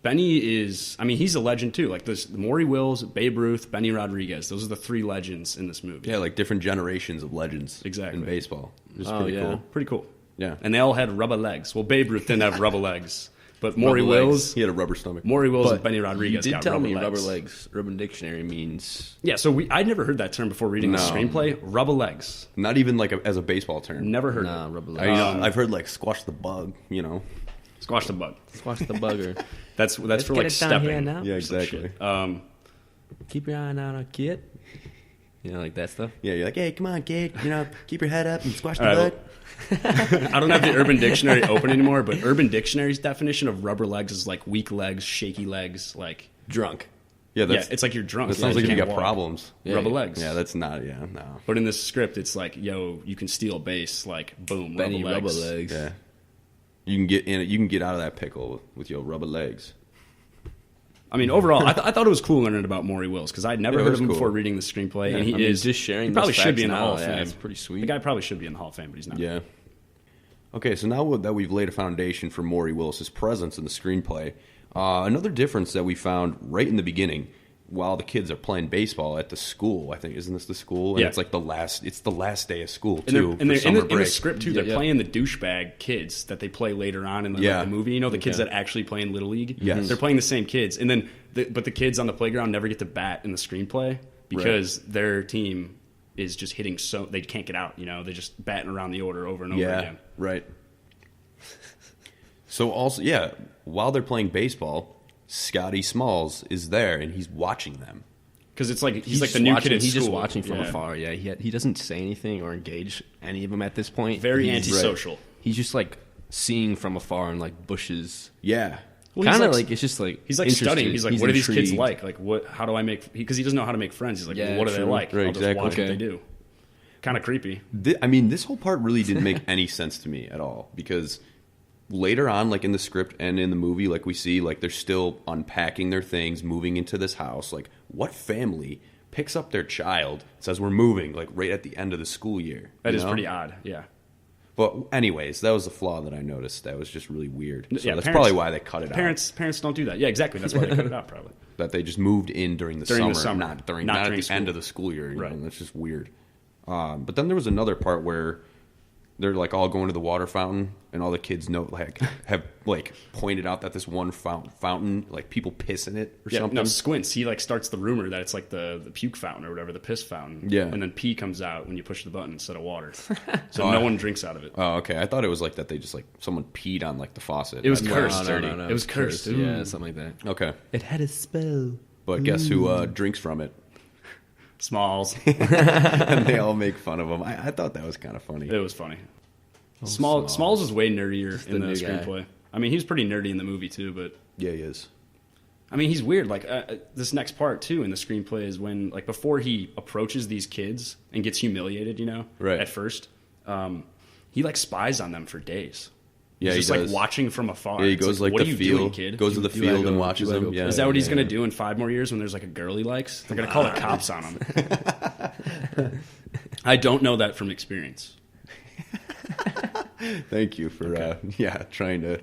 [SPEAKER 2] Benny is, I mean, he's a legend too. Like this, Maury Wills, Babe Ruth, Benny Rodriguez. Those are the 3 legends in this movie.
[SPEAKER 1] Yeah, like different generations of legends.
[SPEAKER 2] Exactly.
[SPEAKER 1] In baseball. It's
[SPEAKER 3] Oh,
[SPEAKER 1] pretty
[SPEAKER 3] yeah.
[SPEAKER 1] cool.
[SPEAKER 2] Pretty cool.
[SPEAKER 1] Yeah.
[SPEAKER 2] And they all had rubber legs. Well, Babe Ruth didn't have rubber legs, but Maury
[SPEAKER 1] Rubber legs.
[SPEAKER 2] Wills,
[SPEAKER 1] He had a rubber stomach.
[SPEAKER 2] Maury Wills
[SPEAKER 3] But
[SPEAKER 2] and Benny Rodriguez
[SPEAKER 3] You did
[SPEAKER 2] got
[SPEAKER 3] tell
[SPEAKER 2] rubber
[SPEAKER 3] me
[SPEAKER 2] legs.
[SPEAKER 3] rubber legs. Urban Dictionary means
[SPEAKER 2] Yeah, so I'd never heard that term before reading the
[SPEAKER 1] No.
[SPEAKER 2] screenplay. Rubber legs.
[SPEAKER 1] Not even like as a baseball term.
[SPEAKER 2] Never heard
[SPEAKER 3] nah,
[SPEAKER 2] it.
[SPEAKER 3] rubber
[SPEAKER 1] I,
[SPEAKER 3] legs.
[SPEAKER 1] I've heard like squash the bug. You know.
[SPEAKER 2] Squash the bug.
[SPEAKER 3] Squash the bugger.
[SPEAKER 2] That's for like
[SPEAKER 3] get it down
[SPEAKER 2] stepping.
[SPEAKER 3] here now.
[SPEAKER 1] Yeah,
[SPEAKER 2] or some
[SPEAKER 1] exactly.
[SPEAKER 2] shit.
[SPEAKER 3] Keep your eye on our kid. You know, like that stuff.
[SPEAKER 1] Yeah, you're like, hey, come on, kid. You know, keep your head up and squash the
[SPEAKER 2] All
[SPEAKER 1] bug.
[SPEAKER 2] right, I don't have the Urban Dictionary open anymore, but Urban Dictionary's definition of rubber legs is like weak legs, shaky legs, like
[SPEAKER 3] Drunk.
[SPEAKER 1] Yeah,
[SPEAKER 2] yeah, it's like you're drunk.
[SPEAKER 1] That sounds like you
[SPEAKER 2] can't
[SPEAKER 1] got
[SPEAKER 2] walk.
[SPEAKER 1] problems.
[SPEAKER 3] Yeah,
[SPEAKER 2] Rubber
[SPEAKER 3] yeah.
[SPEAKER 2] legs.
[SPEAKER 1] Yeah, that's not. Yeah, no.
[SPEAKER 2] But in this script, it's like, yo, you can steal a base, like boom,
[SPEAKER 3] Benny
[SPEAKER 2] rubber
[SPEAKER 3] rubber
[SPEAKER 2] legs.
[SPEAKER 3] legs.
[SPEAKER 1] Yeah, you can get in it. You can get out of that pickle with your rubber legs.
[SPEAKER 2] I mean, overall, I thought it was cool learning about Maury Wills because I'd never
[SPEAKER 1] Yeah, it
[SPEAKER 2] heard
[SPEAKER 1] was
[SPEAKER 2] of him
[SPEAKER 1] cool.
[SPEAKER 2] before reading the screenplay,
[SPEAKER 3] Yeah,
[SPEAKER 2] and he
[SPEAKER 3] I mean,
[SPEAKER 2] is
[SPEAKER 3] just sharing
[SPEAKER 2] He probably
[SPEAKER 3] those
[SPEAKER 2] should
[SPEAKER 3] facts
[SPEAKER 2] be in the
[SPEAKER 3] now,
[SPEAKER 2] Hall of
[SPEAKER 3] yeah,
[SPEAKER 2] Fame.
[SPEAKER 3] it's pretty sweet.
[SPEAKER 2] The guy probably should be in the Hall of Fame, but he's not.
[SPEAKER 1] Yeah. Okay, so now that we've laid a foundation for Maury Willis's presence in the screenplay, another difference that we found right in the beginning, while the kids are playing baseball at the school, I think, isn't this the school? And
[SPEAKER 2] Yeah.
[SPEAKER 1] it's like the last day of school
[SPEAKER 2] And
[SPEAKER 1] too.
[SPEAKER 2] they're
[SPEAKER 1] for summer
[SPEAKER 2] in the
[SPEAKER 1] break.
[SPEAKER 2] script too.
[SPEAKER 3] Yeah,
[SPEAKER 2] They're
[SPEAKER 3] yeah.
[SPEAKER 2] playing the douchebag kids that they play later on in the,
[SPEAKER 1] Yeah.
[SPEAKER 2] like, the movie. You know, the kids
[SPEAKER 3] Okay.
[SPEAKER 2] that actually play in Little League.
[SPEAKER 1] Yes.
[SPEAKER 2] They're playing the same kids, and then but the kids on the playground never get to bat in the screenplay because their team is just hitting so they can't get out. You know, they're just batting around the order over and over
[SPEAKER 1] Yeah,
[SPEAKER 2] again.
[SPEAKER 1] right. So also, yeah, while they're playing baseball, Scotty Smalls is there and he's watching them.
[SPEAKER 2] Because it's like he's like
[SPEAKER 3] just
[SPEAKER 2] the new
[SPEAKER 3] watching,
[SPEAKER 2] kid at
[SPEAKER 3] He's
[SPEAKER 2] school.
[SPEAKER 3] just watching from
[SPEAKER 2] Yeah.
[SPEAKER 3] afar. Yeah, he doesn't say anything or engage any of them at this point.
[SPEAKER 2] Very
[SPEAKER 3] He's-
[SPEAKER 2] antisocial.
[SPEAKER 3] He's just like seeing from afar in like bushes.
[SPEAKER 1] Yeah.
[SPEAKER 2] Well, he's
[SPEAKER 3] Kind of
[SPEAKER 2] like-
[SPEAKER 3] like it's just like
[SPEAKER 2] He's like
[SPEAKER 3] interested.
[SPEAKER 2] studying. He's like, what are these kids
[SPEAKER 3] intrigued.
[SPEAKER 2] like? Like, what? How do I make? Because he doesn't know how to make friends. He's like,
[SPEAKER 3] Yeah,
[SPEAKER 2] well, what are they
[SPEAKER 3] true.
[SPEAKER 2] like?
[SPEAKER 1] Right,
[SPEAKER 2] I'll just
[SPEAKER 1] exactly.
[SPEAKER 2] watch what
[SPEAKER 3] Okay.
[SPEAKER 2] they do. Kind of creepy.
[SPEAKER 1] I mean, this whole part really didn't make any sense to me at all because later on, like in the script and in the movie, like we see, like they're still unpacking their things, moving into this house. Like, what family picks up their child, says we're moving, like right at the end of the school year?
[SPEAKER 2] That
[SPEAKER 1] you
[SPEAKER 2] is
[SPEAKER 1] know?
[SPEAKER 2] pretty odd. Yeah.
[SPEAKER 1] But anyways, that was the flaw that I noticed. That was just really weird. So
[SPEAKER 2] Yeah,
[SPEAKER 1] that's
[SPEAKER 2] parents-
[SPEAKER 1] probably why they cut it out.
[SPEAKER 2] Parents don't do that. Yeah, exactly. That's why they cut it out. Probably.
[SPEAKER 1] That they just moved in during the
[SPEAKER 2] During the
[SPEAKER 1] summer,
[SPEAKER 2] summer.
[SPEAKER 1] not during
[SPEAKER 2] Not
[SPEAKER 1] not
[SPEAKER 2] during
[SPEAKER 1] at the
[SPEAKER 2] school.
[SPEAKER 1] end of the school year. You
[SPEAKER 2] Right.
[SPEAKER 1] know? That's just weird. But then there was another part where they're like all going to the water fountain, and all the kids know have pointed out that this one fountain, like people piss in it or
[SPEAKER 2] Yeah.
[SPEAKER 1] something.
[SPEAKER 2] No, Squints. He like starts the rumor that it's like the puke fountain or whatever, the piss fountain.
[SPEAKER 1] Yeah.
[SPEAKER 2] And then pee comes out when you push the button instead of water. So
[SPEAKER 1] Oh,
[SPEAKER 2] no
[SPEAKER 1] I-
[SPEAKER 2] one drinks out of it.
[SPEAKER 1] Oh, okay. I thought it was like that. They just like someone peed on like the faucet.
[SPEAKER 2] It was
[SPEAKER 1] That's why
[SPEAKER 2] cursed.
[SPEAKER 1] it's dirty.
[SPEAKER 2] It was cursed. Ooh.
[SPEAKER 3] Yeah, something like that.
[SPEAKER 1] Okay,
[SPEAKER 3] It had a spell.
[SPEAKER 1] but guess who drinks from it?
[SPEAKER 2] Smalls.
[SPEAKER 1] And they all make fun of him. I thought that was kind of funny.
[SPEAKER 2] It was funny.
[SPEAKER 1] Oh,
[SPEAKER 2] Smalls is way nerdier in the
[SPEAKER 3] the new guy.
[SPEAKER 2] screenplay. I mean, he's pretty nerdy in the movie too, but
[SPEAKER 1] Yeah, he is.
[SPEAKER 2] I mean, he's weird. Like this next part too in the screenplay is when, like, before he approaches these kids and gets humiliated, you know,
[SPEAKER 1] Right.
[SPEAKER 2] at first, he like spies on them for days.
[SPEAKER 1] Yeah,
[SPEAKER 2] He's
[SPEAKER 1] he
[SPEAKER 2] just
[SPEAKER 1] does.
[SPEAKER 2] like watching from afar.
[SPEAKER 1] Yeah, he
[SPEAKER 2] It's
[SPEAKER 1] goes like
[SPEAKER 2] what
[SPEAKER 1] the
[SPEAKER 2] are you
[SPEAKER 1] field,
[SPEAKER 2] doing, kid?
[SPEAKER 1] goes to the
[SPEAKER 3] Do I
[SPEAKER 1] field
[SPEAKER 3] go-
[SPEAKER 1] and watches
[SPEAKER 3] do I
[SPEAKER 1] them.
[SPEAKER 3] go
[SPEAKER 1] Yeah,
[SPEAKER 2] Is that what he's
[SPEAKER 1] yeah.
[SPEAKER 2] gonna do in 5 more years when there's like a girl he likes? They're gonna call the cops on him. I don't know that from experience.
[SPEAKER 1] Thank you for trying to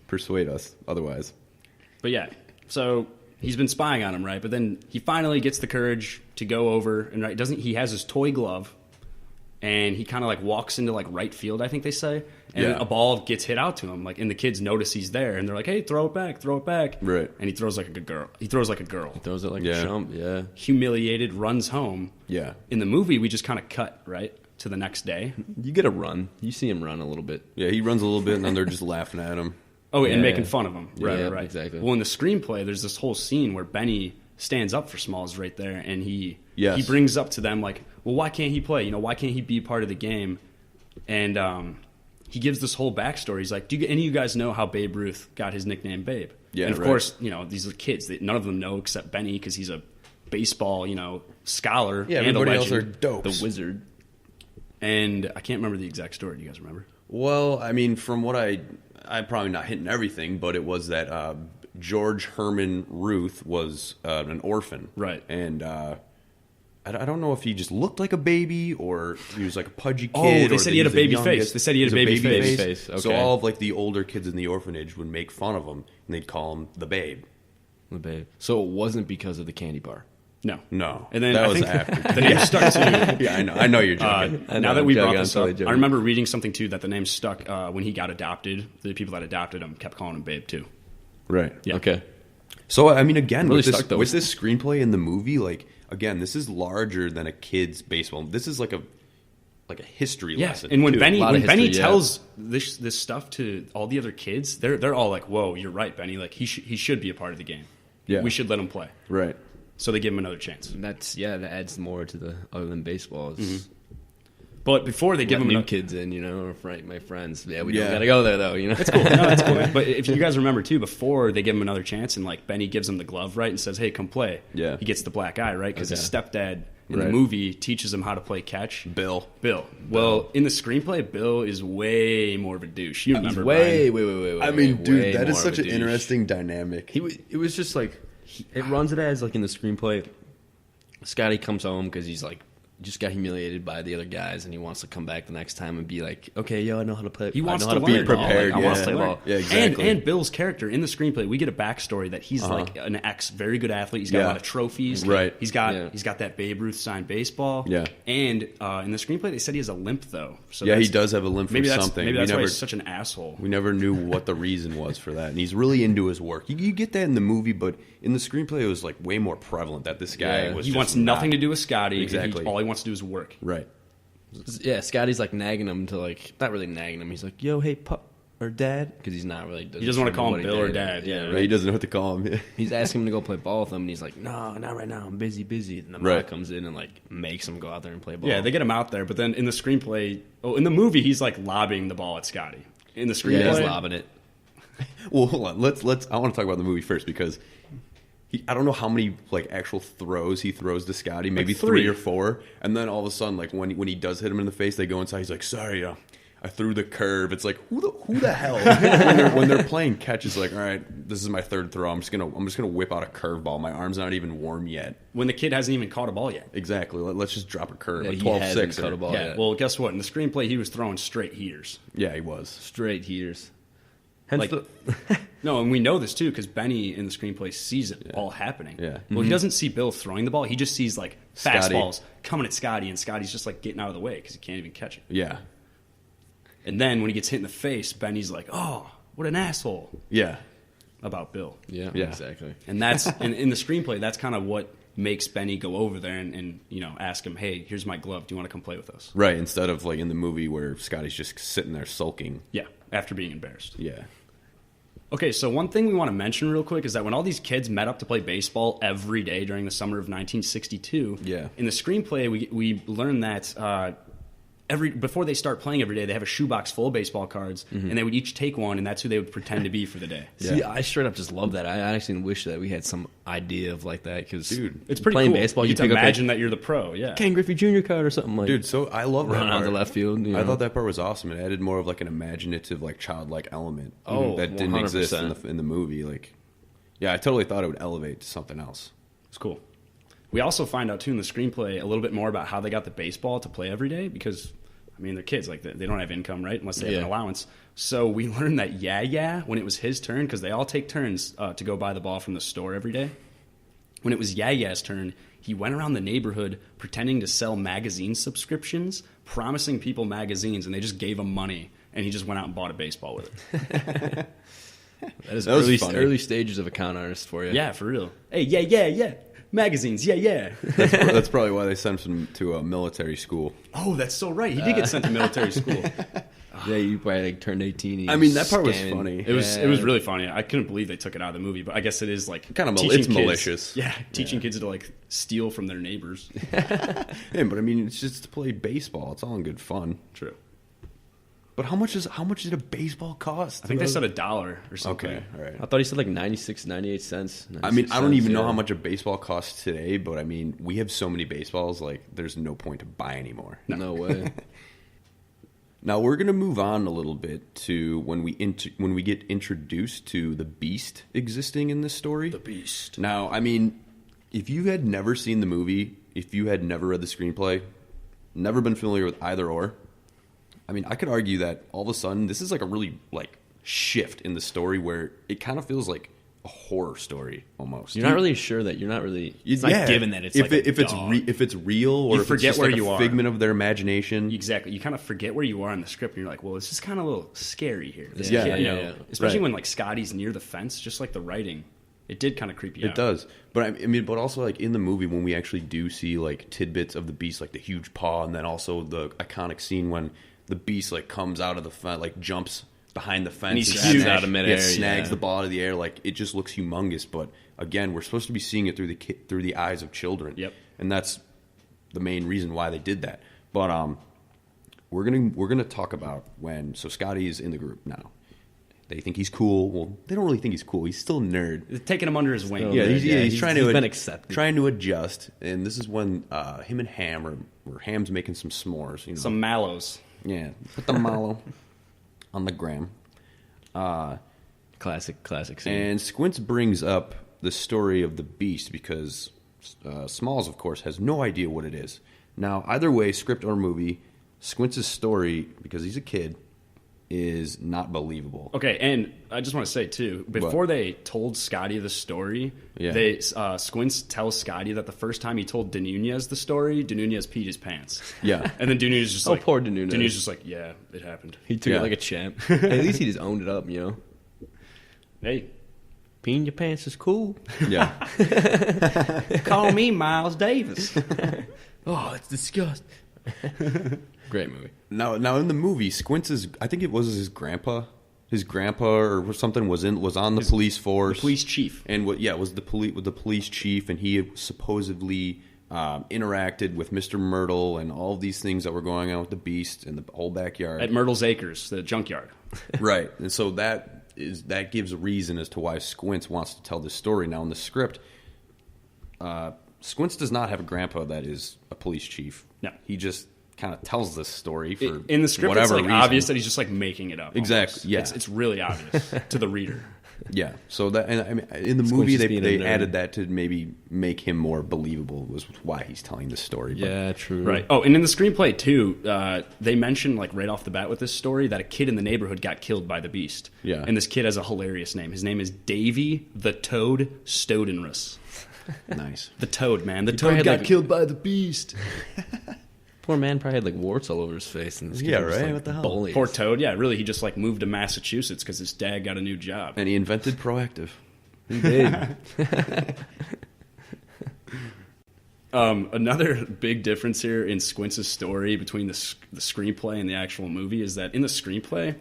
[SPEAKER 1] persuade us otherwise.
[SPEAKER 2] But yeah, so he's been spying on him, right? But then he finally gets the courage to go over and right doesn't he has his toy glove, and he kind of like walks into like right field, I think they say, and
[SPEAKER 1] Yeah.
[SPEAKER 2] a ball gets hit out to him, like, and the kids notice he's there, and they're like, "Hey, throw it back!"
[SPEAKER 1] Right.
[SPEAKER 2] And he throws like a good girl. He throws like a girl.
[SPEAKER 3] Throws it like
[SPEAKER 1] Yeah.
[SPEAKER 3] a chump. Yeah.
[SPEAKER 2] Humiliated, runs home.
[SPEAKER 1] Yeah.
[SPEAKER 2] In the movie, we just kind of cut, right? to the next day.
[SPEAKER 3] You get a run. You see him run a little bit.
[SPEAKER 1] Yeah, he runs a little bit, and then they're just laughing at him.
[SPEAKER 2] Oh, and
[SPEAKER 3] Yeah,
[SPEAKER 2] making
[SPEAKER 3] yeah.
[SPEAKER 2] fun of him. Right,
[SPEAKER 3] Yeah,
[SPEAKER 2] right.
[SPEAKER 3] exactly.
[SPEAKER 2] Well, in the screenplay, there's this whole scene where Benny stands up for Smalls right there, and he
[SPEAKER 1] Yes.
[SPEAKER 2] brings up to them, like, well, why can't he play? Why can't he be part of the game? And he gives this whole backstory. He's like, do any of you guys know how Babe Ruth got his nickname Babe?
[SPEAKER 1] Yeah,
[SPEAKER 2] and of
[SPEAKER 1] right.
[SPEAKER 2] course, these are kids. None of them know except Benny because he's a baseball, scholar
[SPEAKER 1] Yeah,
[SPEAKER 2] and a
[SPEAKER 1] everybody
[SPEAKER 2] legend.
[SPEAKER 1] else are dopes.
[SPEAKER 3] The wizard.
[SPEAKER 2] And I can't remember the exact story. Do you guys remember?
[SPEAKER 1] Well, I mean, from what I'm probably not hitting everything, but it was that George Herman Ruth was an orphan.
[SPEAKER 2] Right.
[SPEAKER 1] And I don't know if he just looked like a baby or he was like a pudgy kid.
[SPEAKER 2] Oh, they
[SPEAKER 1] or
[SPEAKER 2] said
[SPEAKER 1] that
[SPEAKER 2] he had a
[SPEAKER 1] was the
[SPEAKER 2] baby
[SPEAKER 1] youngest.
[SPEAKER 2] face. They said he had a
[SPEAKER 1] He's
[SPEAKER 2] baby
[SPEAKER 3] face.
[SPEAKER 1] So
[SPEAKER 3] Okay.
[SPEAKER 1] all of like the older kids in the orphanage would make fun of him and they'd call him the Babe.
[SPEAKER 3] The babe. So it wasn't because of the candy bar.
[SPEAKER 2] No.
[SPEAKER 1] And
[SPEAKER 2] then
[SPEAKER 1] that
[SPEAKER 2] I
[SPEAKER 1] was
[SPEAKER 2] think
[SPEAKER 1] after.
[SPEAKER 2] the name stuck to.
[SPEAKER 1] Yeah, I know you're joking.
[SPEAKER 3] I know,
[SPEAKER 2] Now that
[SPEAKER 3] I'm
[SPEAKER 2] we
[SPEAKER 3] joking,
[SPEAKER 2] brought
[SPEAKER 3] I'm
[SPEAKER 2] this
[SPEAKER 3] totally
[SPEAKER 2] up,
[SPEAKER 3] joking.
[SPEAKER 2] I remember reading something too that the name stuck when he got adopted. The people that adopted him kept calling him Babe too.
[SPEAKER 1] Right.
[SPEAKER 2] Yeah.
[SPEAKER 3] Okay.
[SPEAKER 1] So I mean, again,
[SPEAKER 3] Really
[SPEAKER 1] with,
[SPEAKER 3] stuck, though.
[SPEAKER 1] with this screenplay in the movie, like again, this is larger than a kid's baseball. This is like a history
[SPEAKER 2] Yeah,
[SPEAKER 1] lesson.
[SPEAKER 2] and when
[SPEAKER 1] too.
[SPEAKER 2] Benny
[SPEAKER 3] lot of history, yeah.
[SPEAKER 2] tells this stuff to all the other kids, they're all like, "Whoa, you're right, Benny. Like he should be a part of the game.
[SPEAKER 1] Yeah.
[SPEAKER 2] We should let him play."
[SPEAKER 1] Right.
[SPEAKER 2] So they give him another chance.
[SPEAKER 3] That adds more to the other than baseball. It's
[SPEAKER 2] But before they give him
[SPEAKER 3] new
[SPEAKER 2] another,
[SPEAKER 3] kids in, or my friends. Yeah, we
[SPEAKER 1] Yeah.
[SPEAKER 3] don't gotta go there though.
[SPEAKER 2] That's cool. No, that's cool. But if you guys remember too, before they give him another chance, and like Benny gives him the glove, right, and says, "Hey, come play."
[SPEAKER 1] Yeah.
[SPEAKER 2] He gets the black eye, right, because his stepdad in the
[SPEAKER 1] Right.
[SPEAKER 2] movie teaches him how to play catch.
[SPEAKER 1] Bill.
[SPEAKER 2] Well, in the screenplay, Bill is way more of a douche. You remember?
[SPEAKER 3] way.
[SPEAKER 1] I mean, dude,
[SPEAKER 3] way
[SPEAKER 1] that is
[SPEAKER 3] more
[SPEAKER 1] such
[SPEAKER 3] of
[SPEAKER 1] an
[SPEAKER 3] a douche.
[SPEAKER 1] interesting dynamic.
[SPEAKER 3] It was just like it runs it as like in the screenplay. Scotty comes home because he's like just got humiliated by the other guys, and he wants to come back the next time and be like, "Okay, yo, I know how to play.
[SPEAKER 2] He wants
[SPEAKER 3] I know
[SPEAKER 2] to
[SPEAKER 3] how to
[SPEAKER 2] learn.
[SPEAKER 3] be prepared.
[SPEAKER 1] Like,
[SPEAKER 3] I
[SPEAKER 1] yeah.
[SPEAKER 3] want to play ball."
[SPEAKER 1] Yeah, exactly.
[SPEAKER 2] And Bill's character in the screenplay, we get a backstory that he's like an very good athlete. He's got a
[SPEAKER 1] Yeah.
[SPEAKER 2] lot of trophies.
[SPEAKER 1] Right.
[SPEAKER 2] He's got that Babe Ruth signed baseball.
[SPEAKER 1] Yeah.
[SPEAKER 2] And in the screenplay, they said he has a limp though. So
[SPEAKER 1] Yeah, he
[SPEAKER 2] that's-
[SPEAKER 1] does have a limp from something.
[SPEAKER 2] Maybe
[SPEAKER 1] We
[SPEAKER 2] that's why
[SPEAKER 1] never-
[SPEAKER 2] he's such an asshole.
[SPEAKER 1] We never knew what the reason was for that, and he's really into his work. You get that in the movie, but in the screenplay, it was like way more prevalent that this guy
[SPEAKER 3] Yeah.
[SPEAKER 1] was.
[SPEAKER 2] He
[SPEAKER 1] just
[SPEAKER 2] wants nothing
[SPEAKER 1] not-
[SPEAKER 2] to do with Scotty.
[SPEAKER 1] Exactly.
[SPEAKER 2] All he wants to do is work.
[SPEAKER 1] Right.
[SPEAKER 3] Yeah, Scotty's like nagging him to like not really nagging him. He's like, "Yo, hey, pup or dad," because he's not really.
[SPEAKER 2] He doesn't want to call him Bill or Dad. Yeah.
[SPEAKER 1] Right. He doesn't know what to call him.
[SPEAKER 3] He's asking him to go play ball with him, and he's like, "No, not right now. I'm busy." And the mom
[SPEAKER 1] Right.
[SPEAKER 3] comes in and like makes him go out there and play ball.
[SPEAKER 2] Yeah, they get him out there, but then in the screenplay, in the movie, he's like lobbing the ball at Scotty. In the screenplay,
[SPEAKER 3] yeah, he's lobbing it.
[SPEAKER 1] Well, hold on. Let's. I want to talk about the movie first because I don't know how many like actual throws he throws to Scotty. Maybe
[SPEAKER 2] Like three.
[SPEAKER 1] 3 or 4, and then all of a sudden, like when he does hit him in the face, they go inside. He's like, "Sorry, I threw the curve." It's like who the hell when they're playing catch is like, all right, this is my third throw. I'm just gonna whip out a curveball. My arm's not even warm yet.
[SPEAKER 2] when the kid hasn't even caught a ball yet.
[SPEAKER 1] Exactly. Let's just drop a curve.
[SPEAKER 3] Yeah,
[SPEAKER 1] a
[SPEAKER 3] he
[SPEAKER 1] 12-6.
[SPEAKER 3] hasn't caught a ball.
[SPEAKER 2] Yeah. Well, guess what? In the screenplay, he was throwing straight heaters.
[SPEAKER 1] Yeah, he was.
[SPEAKER 3] Straight heaters. Hence
[SPEAKER 2] Like-
[SPEAKER 3] the
[SPEAKER 2] No, and we know this too because Benny in the screenplay sees it all happening.
[SPEAKER 1] Yeah.
[SPEAKER 2] Well, he doesn't see Bill throwing the ball. He just sees like
[SPEAKER 1] Scotty.
[SPEAKER 2] fastballs coming at Scotty, and Scotty's just like getting out of the way because he can't even catch it.
[SPEAKER 1] Yeah.
[SPEAKER 2] And then when he gets hit in the face, Benny's like, "Oh, what an asshole!"
[SPEAKER 1] Yeah.
[SPEAKER 2] about Bill.
[SPEAKER 3] yeah,
[SPEAKER 1] Yeah.
[SPEAKER 3] exactly.
[SPEAKER 2] And that's in the screenplay. That's kind of what makes Benny go over there and ask him, "Hey, here's my glove. Do you want to come play with us?"
[SPEAKER 1] Right. Instead of like in the movie where Scotty's just sitting there sulking.
[SPEAKER 2] Yeah, after being embarrassed.
[SPEAKER 1] Yeah.
[SPEAKER 2] Okay, so one thing we want to mention real quick is that when all these kids met up to play baseball every day during the summer of 1962,
[SPEAKER 1] Yeah.
[SPEAKER 2] in the screenplay we learned that before they start playing every day, they have a shoebox full of baseball cards, and they would each take one, and that's who they would pretend to be for the day.
[SPEAKER 3] See, I straight up just love that. I actually wish that we had some idea of like that because
[SPEAKER 1] Dude,
[SPEAKER 2] It's pretty
[SPEAKER 3] playing
[SPEAKER 2] cool.
[SPEAKER 3] baseball.
[SPEAKER 2] You
[SPEAKER 3] You
[SPEAKER 2] get to
[SPEAKER 3] pick
[SPEAKER 2] imagine that you're the pro. Yeah.
[SPEAKER 3] up a Ken Griffey Jr. card or something like.
[SPEAKER 1] Dude, so I love that
[SPEAKER 3] run out
[SPEAKER 1] part.
[SPEAKER 3] the left field.
[SPEAKER 1] I thought that part was awesome. It added more of like an imaginative, like childlike element that didn't
[SPEAKER 3] 100%.
[SPEAKER 1] exist in the movie. Like, yeah, I totally thought it would elevate to something else.
[SPEAKER 2] It's cool. We also find out too in the screenplay a little bit more about how they got the baseball to play every day because, I mean, they're kids. Like they don't have income, right? Unless they have an
[SPEAKER 3] Yeah.
[SPEAKER 2] allowance. So we learned that when it was his turn, because they all take turns to go buy the ball from the store every day. When it was Ya's turn, he went around the neighborhood pretending to sell magazine subscriptions, promising people magazines, and they just gave him money, and he just went out and bought a baseball with it.
[SPEAKER 3] that is
[SPEAKER 1] That was
[SPEAKER 3] early,
[SPEAKER 1] funny.
[SPEAKER 3] early stages of a con artist for you.
[SPEAKER 2] Yeah, for real. Hey, yeah. magazines, yeah.
[SPEAKER 1] That's probably why they sent him to a military school.
[SPEAKER 2] Oh, that's so right. He did get sent to military school.
[SPEAKER 3] Yeah, you probably like turned 18.
[SPEAKER 1] I mean, that part was funny.
[SPEAKER 2] It was really funny. I couldn't believe they took it out of the movie, but I guess it is like
[SPEAKER 1] kind of
[SPEAKER 2] teaching
[SPEAKER 1] it's
[SPEAKER 2] kids,
[SPEAKER 1] malicious.
[SPEAKER 2] Yeah, teaching kids to like steal from their neighbors.
[SPEAKER 1] Yeah, but I mean, it's just to play baseball. It's all in good fun.
[SPEAKER 2] True.
[SPEAKER 1] But how much did a baseball cost?
[SPEAKER 2] I think they said $1 or something.
[SPEAKER 1] Okay, all right.
[SPEAKER 3] I thought he said like 98 cents.
[SPEAKER 1] I mean, I don't even know how much a baseball costs today, but I mean, we have so many baseballs, like, there's no point to buy anymore.
[SPEAKER 3] No way.
[SPEAKER 1] Now, we're going to move on a little bit to when we get introduced to the Beast existing in this story.
[SPEAKER 2] The Beast.
[SPEAKER 1] Now, I mean, if you had never seen the movie, if you had never read the screenplay, never been familiar with either or, I mean, I could argue that all of a sudden, this is like a really, like, shift in the story where it kind of feels like a horror story almost.
[SPEAKER 3] You're not really sure that it's not given that it's
[SPEAKER 1] if
[SPEAKER 3] like
[SPEAKER 1] if it's real or
[SPEAKER 2] you
[SPEAKER 1] if
[SPEAKER 2] forget
[SPEAKER 1] it's just
[SPEAKER 2] where
[SPEAKER 1] like
[SPEAKER 2] you
[SPEAKER 1] a
[SPEAKER 2] are.
[SPEAKER 1] figment of their imagination.
[SPEAKER 2] Exactly. You kind of forget where you are in the script, and you're like, well, this is kind of a little scary here. This
[SPEAKER 1] Yeah,
[SPEAKER 2] kid,
[SPEAKER 1] yeah.
[SPEAKER 2] Especially
[SPEAKER 1] Right.
[SPEAKER 2] when like Scotty's near the fence, just like the writing, it did kind of creep you out.
[SPEAKER 1] It does, but I mean, but also like in the movie when we actually do see like tidbits of the Beast, like the huge paw, and then also the iconic scene when the Beast like comes out of the fence, like jumps behind the fence,
[SPEAKER 2] And he's
[SPEAKER 1] and
[SPEAKER 2] huge.
[SPEAKER 3] out of midair,
[SPEAKER 1] snags
[SPEAKER 3] yeah.
[SPEAKER 1] the ball out of the air. Like it just looks humongous. But again, we're supposed to be seeing it through the eyes of children.
[SPEAKER 2] Yep.
[SPEAKER 1] And that's the main reason why they did that. But we're gonna talk about so Scotty's in the group now. They think he's cool. Well, they don't really think he's cool. He's still a nerd.
[SPEAKER 2] They're taking him under his wing.
[SPEAKER 1] Yeah, he's trying to
[SPEAKER 3] been accepted.
[SPEAKER 1] trying to adjust, and this is when him and Ham or Ham's making some s'mores. You know,
[SPEAKER 2] Some mallows.
[SPEAKER 1] yeah, put the mallow on the gram.
[SPEAKER 3] Classic scene.
[SPEAKER 1] And Squints brings up the story of the Beast because Smalls, of course, has no idea what it is. Now, either way, script or movie, Squints' story, because he's a kid, is not believable.
[SPEAKER 2] Okay, and I just want to say too, before they told Scotty the story,
[SPEAKER 1] Yeah.
[SPEAKER 2] they Squints tells Scotty that the first time he told Denunez the story, Denunez peed his pants.
[SPEAKER 1] Yeah.
[SPEAKER 2] And then Denunez just
[SPEAKER 3] Oh,
[SPEAKER 2] like,
[SPEAKER 3] poor Denunez.
[SPEAKER 2] Denunez just like, yeah, it happened.
[SPEAKER 3] He took
[SPEAKER 1] Yeah.
[SPEAKER 3] it like a champ. At least he just owned it up, you know.
[SPEAKER 2] Hey,
[SPEAKER 3] Peeing your pants is cool.
[SPEAKER 1] Yeah.
[SPEAKER 2] call me Miles Davis.
[SPEAKER 3] Oh, it's disgusting. Great movie.
[SPEAKER 1] Now in the movie, Squints I think it was his grandpa. His grandpa or something was on the police force.
[SPEAKER 2] The police chief.
[SPEAKER 1] And it was the police chief, and he supposedly interacted with Mr. Myrtle and all of these things that were going on with the Beast in the whole backyard.
[SPEAKER 2] At Myrtle's Acres, the junkyard.
[SPEAKER 1] Right. And so that gives a reason as to why Squints wants to tell this story. Now in the script, Squints does not have a grandpa that is a police chief.
[SPEAKER 2] No.
[SPEAKER 1] He just kind of tells this story for
[SPEAKER 2] In the script,
[SPEAKER 1] whatever
[SPEAKER 2] it's like
[SPEAKER 1] reason.
[SPEAKER 2] obvious that he's just like making it up.
[SPEAKER 1] Exactly,
[SPEAKER 2] almost.
[SPEAKER 1] yeah.
[SPEAKER 2] It's really obvious to the reader.
[SPEAKER 1] Yeah. So that, and I mean, in the
[SPEAKER 3] Squints
[SPEAKER 1] movie
[SPEAKER 3] just being a
[SPEAKER 1] they
[SPEAKER 3] nerd.
[SPEAKER 1] added that to maybe make him more believable was why he's telling this story. But
[SPEAKER 3] Yeah, true.
[SPEAKER 2] Right. Oh, and in the screenplay too, they mentioned like right off the bat with this story that a kid in the neighborhood got killed by the Beast.
[SPEAKER 1] Yeah.
[SPEAKER 2] And this kid has a hilarious name. His name is Davy the Toad Stodenrus.
[SPEAKER 1] Nice.
[SPEAKER 2] The Toad, man. The
[SPEAKER 3] probably
[SPEAKER 2] Toad
[SPEAKER 3] had,
[SPEAKER 2] got
[SPEAKER 3] like-
[SPEAKER 2] killed by the Beast.
[SPEAKER 3] Poor man probably had like warts all over his face. And this kid
[SPEAKER 1] Yeah,
[SPEAKER 3] was,
[SPEAKER 1] right?
[SPEAKER 3] like,
[SPEAKER 1] What the hell?
[SPEAKER 3] bullied.
[SPEAKER 2] Poor Toad. Yeah, really, he just like moved to Massachusetts because his dad got a new job.
[SPEAKER 1] And he invented Proactive.
[SPEAKER 3] He did.
[SPEAKER 2] Another big difference here in Squints' story between the screenplay and the actual movie is that in the screenplay,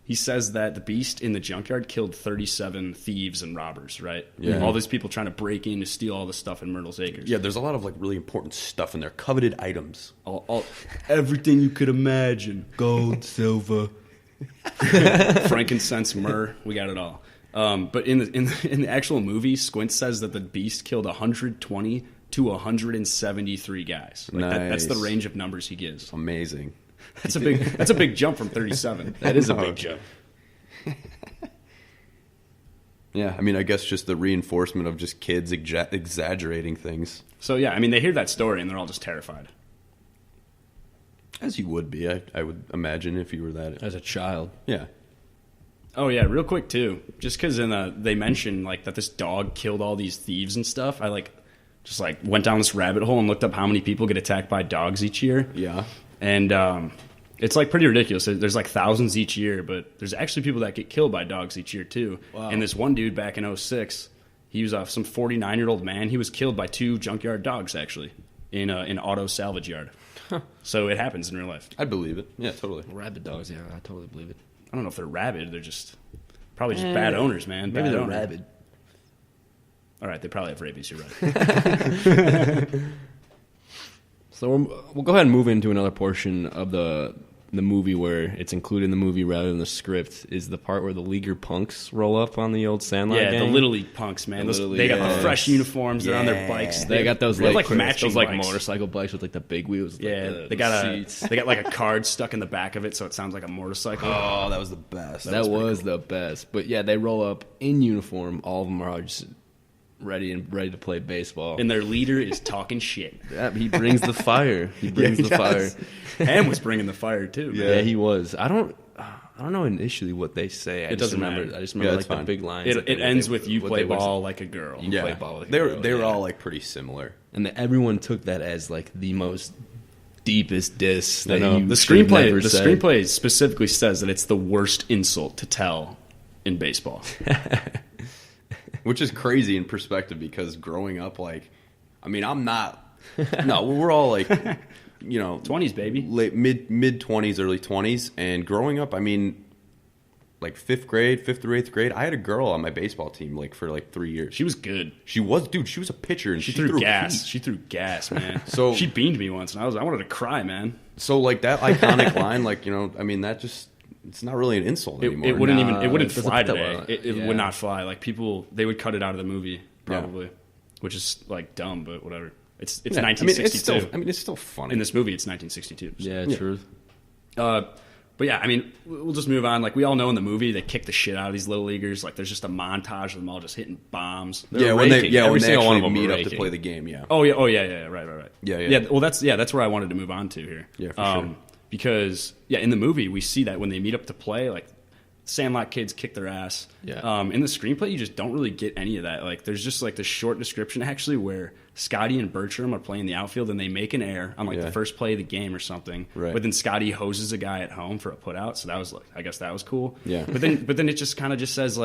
[SPEAKER 2] he says that the Beast in the junkyard killed 37 thieves and robbers, right?
[SPEAKER 1] Yeah.
[SPEAKER 2] All these people trying to break in to steal all the stuff in Myrtle's Acres.
[SPEAKER 1] Yeah, there's a lot of like really important stuff in there, coveted items.
[SPEAKER 2] Everything you could imagine.
[SPEAKER 3] Gold, silver.
[SPEAKER 2] Frankincense, myrrh, we got it all. But in the actual movie, Squints says that the Beast killed 120 to 173 guys. Like that's the
[SPEAKER 1] Nice.
[SPEAKER 2] range of numbers he gives.
[SPEAKER 1] Amazing.
[SPEAKER 2] That's a big jump from 37.
[SPEAKER 3] That is a
[SPEAKER 1] No.
[SPEAKER 3] big jump.
[SPEAKER 1] Yeah, I mean, I guess just the reinforcement of just kids exaggerating things.
[SPEAKER 2] So yeah, I mean, they hear that story and they're all just terrified.
[SPEAKER 1] As you would be, I would imagine if you were that.
[SPEAKER 3] As a child.
[SPEAKER 1] Yeah.
[SPEAKER 2] Oh yeah, real quick too. Just because they mentioned like that this dog killed all these thieves and stuff. I just went down this rabbit hole and looked up how many people get attacked by dogs each year.
[SPEAKER 1] Yeah.
[SPEAKER 2] And it's like pretty ridiculous. There's like thousands each year, but there's actually people that get killed by dogs each year too.
[SPEAKER 3] Wow.
[SPEAKER 2] And this one dude back in 2006, He was some 49-year-old man. He was killed by 2 junkyard dogs, actually, in an auto salvage yard. Huh. So it happens in real life.
[SPEAKER 1] I'd believe it. Yeah, totally.
[SPEAKER 3] Rabid dogs, yeah, I totally believe it.
[SPEAKER 2] I don't know if they're rabid. They're just probably just bad owners, man.
[SPEAKER 3] Maybe
[SPEAKER 2] bad
[SPEAKER 3] they're
[SPEAKER 2] owner.
[SPEAKER 3] rabid.
[SPEAKER 2] All right, they probably have rabies. You're right.
[SPEAKER 3] So we'll go ahead and move into another portion of the movie where it's included in the movie rather than the script, is the part where the leaguer punks roll up on the old Sandlot gang.
[SPEAKER 2] The Little League punks, man. They got the fresh uniforms. They're on their bikes.
[SPEAKER 3] They got those
[SPEAKER 2] matching
[SPEAKER 3] those
[SPEAKER 2] bikes.
[SPEAKER 3] Motorcycle bikes with the big wheels.
[SPEAKER 2] Yeah, they got a card stuck in the back of it, so it sounds like a motorcycle.
[SPEAKER 1] Oh, that was the best.
[SPEAKER 3] That was the best. But yeah, they roll up in uniform. All of them are just ready to play baseball.
[SPEAKER 2] And their leader is talking shit.
[SPEAKER 3] Yeah, he brings the fire. He brings the fire.
[SPEAKER 2] Ham was bringing the fire too.
[SPEAKER 3] Yeah, he was. I don't know initially what they say. I just remember the big lines.
[SPEAKER 2] It ends with "You play ball like a girl."
[SPEAKER 3] You play ball like a
[SPEAKER 1] girl.
[SPEAKER 3] girl.
[SPEAKER 1] They were all like pretty similar,
[SPEAKER 3] and everyone took that as like the most deepest diss.
[SPEAKER 2] The screenplay specifically says that it's the worst insult to tell in baseball.
[SPEAKER 1] Which is crazy in perspective because growing up, I'm not. No, we're all
[SPEAKER 2] 20s, baby,
[SPEAKER 1] late mid 20s, early 20s, and growing up, fifth or eighth grade, I had a girl on my baseball team for 3 years.
[SPEAKER 2] She was good.
[SPEAKER 1] She was a pitcher, and
[SPEAKER 2] she threw gas. Heat. She threw gas, man.
[SPEAKER 1] So
[SPEAKER 2] she beamed me once, and I wanted to cry, man.
[SPEAKER 1] So that iconic line, that just. It's not really an insult anymore.
[SPEAKER 2] It wouldn't fly today. It would not fly. They would cut it out of the movie probably, which is dumb, but whatever. It's 1962.
[SPEAKER 1] It's still funny.
[SPEAKER 2] In this movie, it's 1962. So.
[SPEAKER 3] Yeah, true.
[SPEAKER 2] But yeah, we'll just move on. We all know in the movie, they kick the shit out of these little leaguers. There's just a montage of them all just hitting bombs.
[SPEAKER 1] When they actually meet up to play the game. Yeah.
[SPEAKER 2] Oh yeah. Right. Yeah. Well, that's where I wanted to move on to here.
[SPEAKER 1] Yeah, for sure.
[SPEAKER 2] Because in the movie we see that when they meet up to play, Sandlot kids kick their ass.
[SPEAKER 3] Yeah.
[SPEAKER 2] In the screenplay, you just don't really get any of that. There's just this short description actually where Scotty and Bertram are playing the outfield and they make an error on the first play of the game or something.
[SPEAKER 1] Right.
[SPEAKER 2] But then Scotty hoses a guy at home for a put out, so that was I guess that was cool.
[SPEAKER 1] Yeah.
[SPEAKER 2] But then it just kind of just says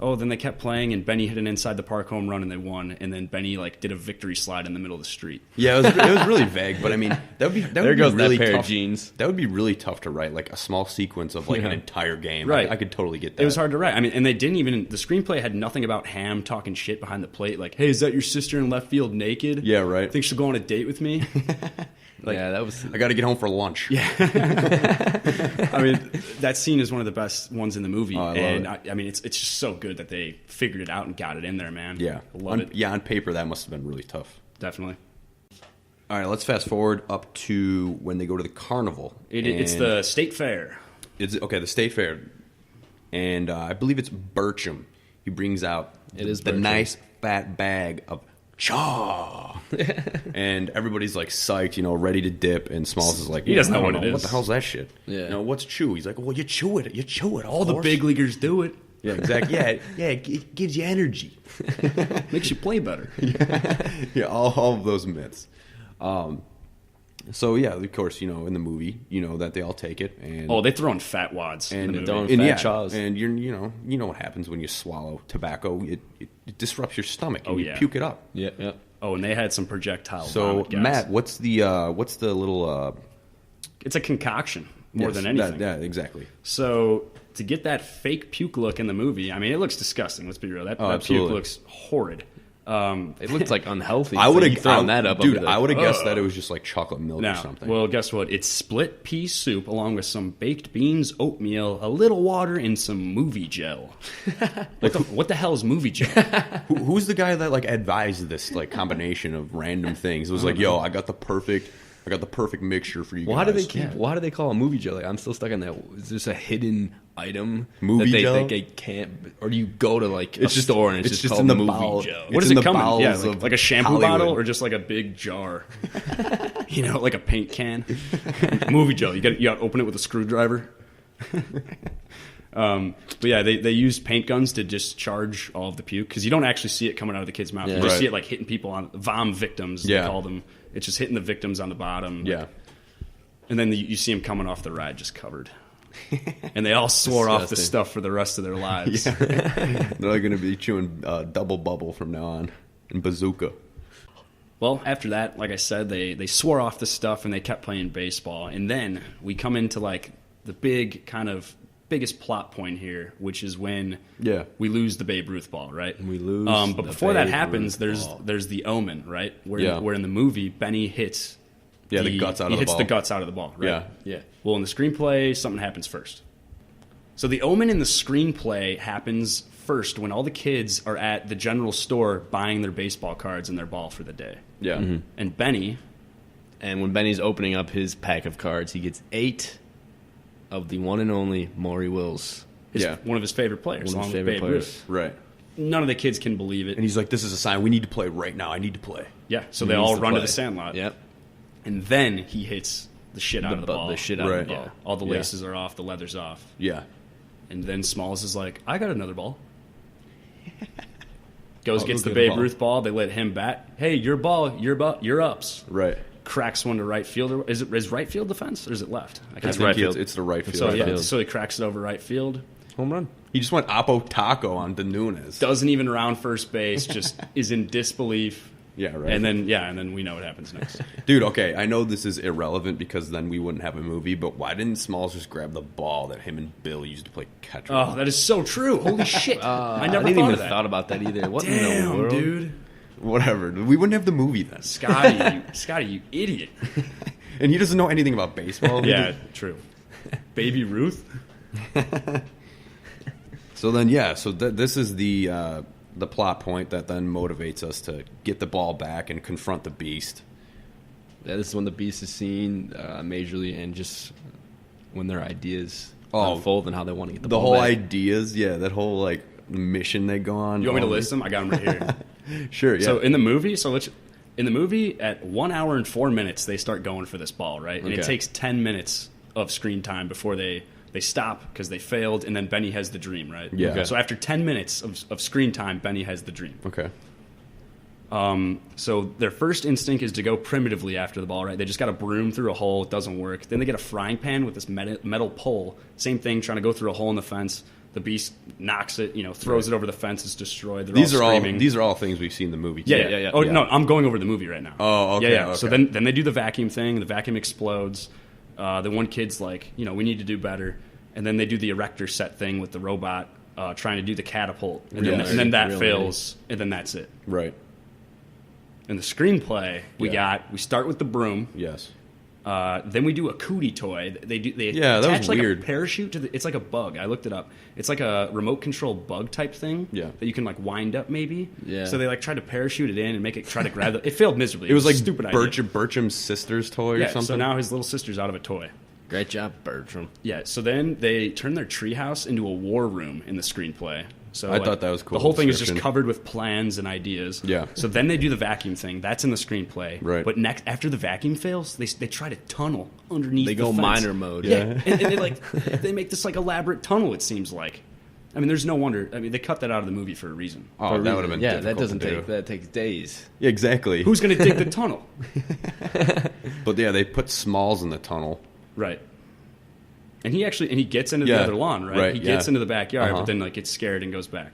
[SPEAKER 2] then they kept playing and Benny hit an inside the park home run and they won, and then Benny did a victory slide in the middle of the street.
[SPEAKER 1] Yeah, it was really vague, but that would be really
[SPEAKER 3] pair
[SPEAKER 1] tough.
[SPEAKER 3] Of jeans.
[SPEAKER 1] That would be really tough to write a small sequence of an entire game.
[SPEAKER 2] Right.
[SPEAKER 1] I could totally get that.
[SPEAKER 2] It was hard to write. And they didn't even the screenplay had nothing about Ham talking shit behind the plate hey, is that your sister in left field naked?
[SPEAKER 1] Yeah, right.
[SPEAKER 2] Think she'll go on a date with me?
[SPEAKER 3] That was.
[SPEAKER 1] I got to get home for lunch.
[SPEAKER 2] Yeah. That scene is one of the best ones in the movie,
[SPEAKER 1] I love it.
[SPEAKER 2] It's just so good that they figured it out and got it in there, man.
[SPEAKER 1] Yeah,
[SPEAKER 2] I love it.
[SPEAKER 1] Yeah, on paper that must have been really tough.
[SPEAKER 2] Definitely.
[SPEAKER 1] All right, let's fast forward up to when they go to the carnival.
[SPEAKER 2] It's the state fair.
[SPEAKER 1] The state fair, and I believe it's Bertram. He brings out the nice fat bag of chaw. And everybody's psyched, ready to dip, and Smalls is
[SPEAKER 2] he doesn't know what it is.
[SPEAKER 1] What the hell's that shit?
[SPEAKER 3] Yeah.
[SPEAKER 1] What's chew? He's well, you chew it.
[SPEAKER 2] All the big leaguers do it.
[SPEAKER 1] Yeah, exactly. Yeah, it gives you energy.
[SPEAKER 2] Makes you play better.
[SPEAKER 1] Yeah, all of those myths. So yeah, of course, in the movie, that they all take it, and
[SPEAKER 2] they throw in fat wads
[SPEAKER 1] and
[SPEAKER 2] in the movie.
[SPEAKER 3] chaws.
[SPEAKER 1] And you know what happens when you swallow tobacco? It disrupts your stomach, and you
[SPEAKER 2] yeah.
[SPEAKER 1] puke it up.
[SPEAKER 3] Yeah.
[SPEAKER 2] Oh, and they had some projectile
[SPEAKER 1] So
[SPEAKER 2] vomit gas.
[SPEAKER 1] Matt, what's the little?
[SPEAKER 2] It's a concoction more than anything.
[SPEAKER 1] Yeah, exactly.
[SPEAKER 2] So to get that fake puke look in the movie, it looks disgusting. Let's be real. That puke looks horrid.
[SPEAKER 3] It looked unhealthy.
[SPEAKER 1] I would have
[SPEAKER 3] thrown that up.
[SPEAKER 1] Dude, I would have guessed that it was just chocolate milk or something.
[SPEAKER 2] Well, guess what? It's split pea soup along with some baked beans, oatmeal, a little water, and some movie gel. What the hell is movie gel?
[SPEAKER 1] Who's the guy that advised this combination of random things? It was yo, I got the perfect mixture for you guys.
[SPEAKER 3] Why do they call it movie gel? I'm still stuck on that. Is this a hidden item
[SPEAKER 1] movie
[SPEAKER 3] that
[SPEAKER 1] gel?
[SPEAKER 3] they can't, or do you go to a store and it's just called
[SPEAKER 1] in the
[SPEAKER 3] movie
[SPEAKER 1] bowel,
[SPEAKER 3] gel?
[SPEAKER 2] What does it come in? Yeah,
[SPEAKER 1] of
[SPEAKER 2] like a shampoo
[SPEAKER 1] Hollywood.
[SPEAKER 2] bottle or just a big jar? Like a paint can. Movie gel. You got to open it with a screwdriver. But yeah, they use paint guns to discharge all of the puke because you don't actually see it coming out of the kid's mouth.
[SPEAKER 3] Yeah.
[SPEAKER 2] You just see it hitting people on vom victims.
[SPEAKER 1] Yeah.
[SPEAKER 2] They call them. It's just hitting the victims on the bottom.
[SPEAKER 1] Yeah.
[SPEAKER 2] And then you see him coming off the ride just covered. And they all swore off the
[SPEAKER 3] Disgusting.
[SPEAKER 2] stuff for the rest of their lives.
[SPEAKER 1] They're going to be chewing double bubble from now on. And bazooka.
[SPEAKER 2] Well, after that, like I said, they swore off the stuff and they kept playing baseball. And then we come into like the biggest plot point here, which is when we lose the Babe Ruth ball, right?
[SPEAKER 3] We lose.
[SPEAKER 2] But before that happens,
[SPEAKER 3] ball.
[SPEAKER 2] there's the Omen, right? Where in the movie Benny hits
[SPEAKER 1] the guts out of the ball.
[SPEAKER 2] He hits the guts out of the ball, right?
[SPEAKER 3] Yeah.
[SPEAKER 2] Well, in the screenplay, something happens first. So the Omen in the screenplay happens first when all the kids are at the general store buying their baseball cards and their ball for the day.
[SPEAKER 1] Yeah. Mm-hmm.
[SPEAKER 2] And Benny...
[SPEAKER 3] And when Benny's opening up his pack of cards, he gets 8 of the one and only Maury Wills.
[SPEAKER 2] One of his favorite players.
[SPEAKER 3] One of his
[SPEAKER 2] along with
[SPEAKER 3] favorite
[SPEAKER 2] Babe
[SPEAKER 3] players.
[SPEAKER 2] Ruth.
[SPEAKER 1] Right.
[SPEAKER 2] None of the kids can believe it.
[SPEAKER 1] And he's like, this is a sign. We need to play right now. I need to play.
[SPEAKER 2] Yeah, so
[SPEAKER 3] He
[SPEAKER 2] they
[SPEAKER 3] needs
[SPEAKER 2] all
[SPEAKER 3] to
[SPEAKER 2] run to
[SPEAKER 3] play.
[SPEAKER 2] the Sandlot.
[SPEAKER 3] Yep.
[SPEAKER 2] And then he hits the shit out of the ball.
[SPEAKER 3] The shit out of the ball.
[SPEAKER 2] Yeah. All the laces are off, the leather's off.
[SPEAKER 1] Yeah.
[SPEAKER 2] And then Smalls is like, I got another ball. Gets
[SPEAKER 1] look
[SPEAKER 2] the
[SPEAKER 1] at the
[SPEAKER 2] Babe
[SPEAKER 1] ball.
[SPEAKER 2] Ruth ball. They let him bat. Hey, your ball, you're ups.
[SPEAKER 1] Right.
[SPEAKER 2] Cracks one to right field. Is right field defense or is it left? I can't
[SPEAKER 1] It's
[SPEAKER 2] remember.
[SPEAKER 1] right field. It's the right field.
[SPEAKER 2] So,
[SPEAKER 3] field.
[SPEAKER 2] so he cracks it over right field.
[SPEAKER 3] Home run.
[SPEAKER 1] He just went Oppo Taco on the Nunes.
[SPEAKER 2] Doesn't even round first base. Just is in disbelief.
[SPEAKER 1] Yeah, right.
[SPEAKER 2] And then we know what happens next.
[SPEAKER 1] Dude, okay, I know this is irrelevant because then we wouldn't have a movie, but why didn't Smalls just grab the ball that him and Bill used to play catch with?
[SPEAKER 2] Oh, that is so true. Holy shit. I never
[SPEAKER 3] didn't
[SPEAKER 2] thought
[SPEAKER 3] even
[SPEAKER 2] of that.
[SPEAKER 3] thought about that either. What in
[SPEAKER 2] Damn,
[SPEAKER 3] the world?
[SPEAKER 2] dude.
[SPEAKER 1] Whatever. We wouldn't have the movie then.
[SPEAKER 2] Scotty, you idiot.
[SPEAKER 1] And he doesn't know anything about baseball.
[SPEAKER 2] Yeah, true. Baby Ruth?
[SPEAKER 1] So then, this is the plot point that then motivates us to get the ball back and confront the beast.
[SPEAKER 3] Yeah, this is when the Beast is seen majorly, and just when their ideas
[SPEAKER 1] Oh,
[SPEAKER 3] unfold and how they want to get the
[SPEAKER 1] The
[SPEAKER 3] ball
[SPEAKER 1] whole
[SPEAKER 3] back.
[SPEAKER 1] ideas, that whole like mission they go on.
[SPEAKER 2] You want me to list them? I got them right here.
[SPEAKER 1] Sure, yeah.
[SPEAKER 2] So in the movie, at 1 hour and 4 minutes, they start going for this ball, right? And it
[SPEAKER 1] Okay.
[SPEAKER 2] takes 10 minutes of screen time before they stop because they failed, and then Benny has the dream, right?
[SPEAKER 1] Yeah. Okay.
[SPEAKER 2] So after 10 minutes of screen time, Benny has the dream.
[SPEAKER 1] Okay.
[SPEAKER 2] So their first instinct is to go primitively after the ball, right? They just got a broom through a hole. It doesn't work. Then they get a frying pan with this metal pole. Same thing, trying to go through a hole in the fence. The beast knocks it, throws it over the fence. It's destroyed. They're
[SPEAKER 1] These
[SPEAKER 2] all
[SPEAKER 1] are
[SPEAKER 2] screaming.
[SPEAKER 1] these are all things we've seen in the movie. Too.
[SPEAKER 2] Yeah. Oh, no, I'm going over the movie right now.
[SPEAKER 1] Oh, okay,
[SPEAKER 2] Yeah.
[SPEAKER 1] okay.
[SPEAKER 2] So then they do the vacuum thing. The vacuum explodes. The one kid's like, we need to do better. And then they do the erector set thing with the robot trying to do the catapult. And then that
[SPEAKER 3] Really?
[SPEAKER 2] fails, and then that's it.
[SPEAKER 1] Right.
[SPEAKER 2] In the screenplay, we
[SPEAKER 1] Yeah.
[SPEAKER 2] start with the broom.
[SPEAKER 1] Yes.
[SPEAKER 2] Then we do a cootie toy. They
[SPEAKER 1] Yeah, that
[SPEAKER 2] attach
[SPEAKER 1] was
[SPEAKER 2] like
[SPEAKER 1] weird.
[SPEAKER 2] a parachute to it's like a bug. I looked it up. It's like a remote control bug type thing.
[SPEAKER 1] Yeah.
[SPEAKER 2] That you can like wind up maybe.
[SPEAKER 3] Yeah.
[SPEAKER 2] So they like tried to parachute it in and make it try to grab it. It failed miserably.
[SPEAKER 1] It was like
[SPEAKER 2] a stupid idea.
[SPEAKER 1] Bertram's sister's toy or
[SPEAKER 2] Yeah.
[SPEAKER 1] something.
[SPEAKER 2] So now his little sister's out of a toy.
[SPEAKER 3] Great job, Bertram.
[SPEAKER 2] Yeah. So then they turn their treehouse into a war room in the screenplay. So
[SPEAKER 1] I thought that was cool
[SPEAKER 2] The whole thing is just
[SPEAKER 1] description.
[SPEAKER 2] covered with plans and ideas.
[SPEAKER 1] Yeah.
[SPEAKER 2] So then they do the vacuum thing. That's in the screenplay.
[SPEAKER 1] Right.
[SPEAKER 2] But after the vacuum fails, they try to tunnel underneath.
[SPEAKER 3] They
[SPEAKER 2] the
[SPEAKER 3] go
[SPEAKER 2] fence.
[SPEAKER 3] miner mode.
[SPEAKER 2] Yeah. and they make this like elaborate tunnel. It seems like. I mean, there's no wonder. I mean, they cut that out of the movie for a reason.
[SPEAKER 1] Oh, that would have been
[SPEAKER 3] that
[SPEAKER 1] difficult
[SPEAKER 3] doesn't
[SPEAKER 1] to do.
[SPEAKER 3] take that takes days.
[SPEAKER 1] Yeah, exactly.
[SPEAKER 2] Who's going to dig the tunnel?
[SPEAKER 1] But yeah, they put Smalls in the tunnel.
[SPEAKER 2] Right. And he gets into the
[SPEAKER 1] Yeah,
[SPEAKER 2] other lawn, right?
[SPEAKER 1] right,
[SPEAKER 2] He gets
[SPEAKER 1] yeah.
[SPEAKER 2] into the backyard,
[SPEAKER 1] Uh-huh.
[SPEAKER 2] but then like gets scared and goes back.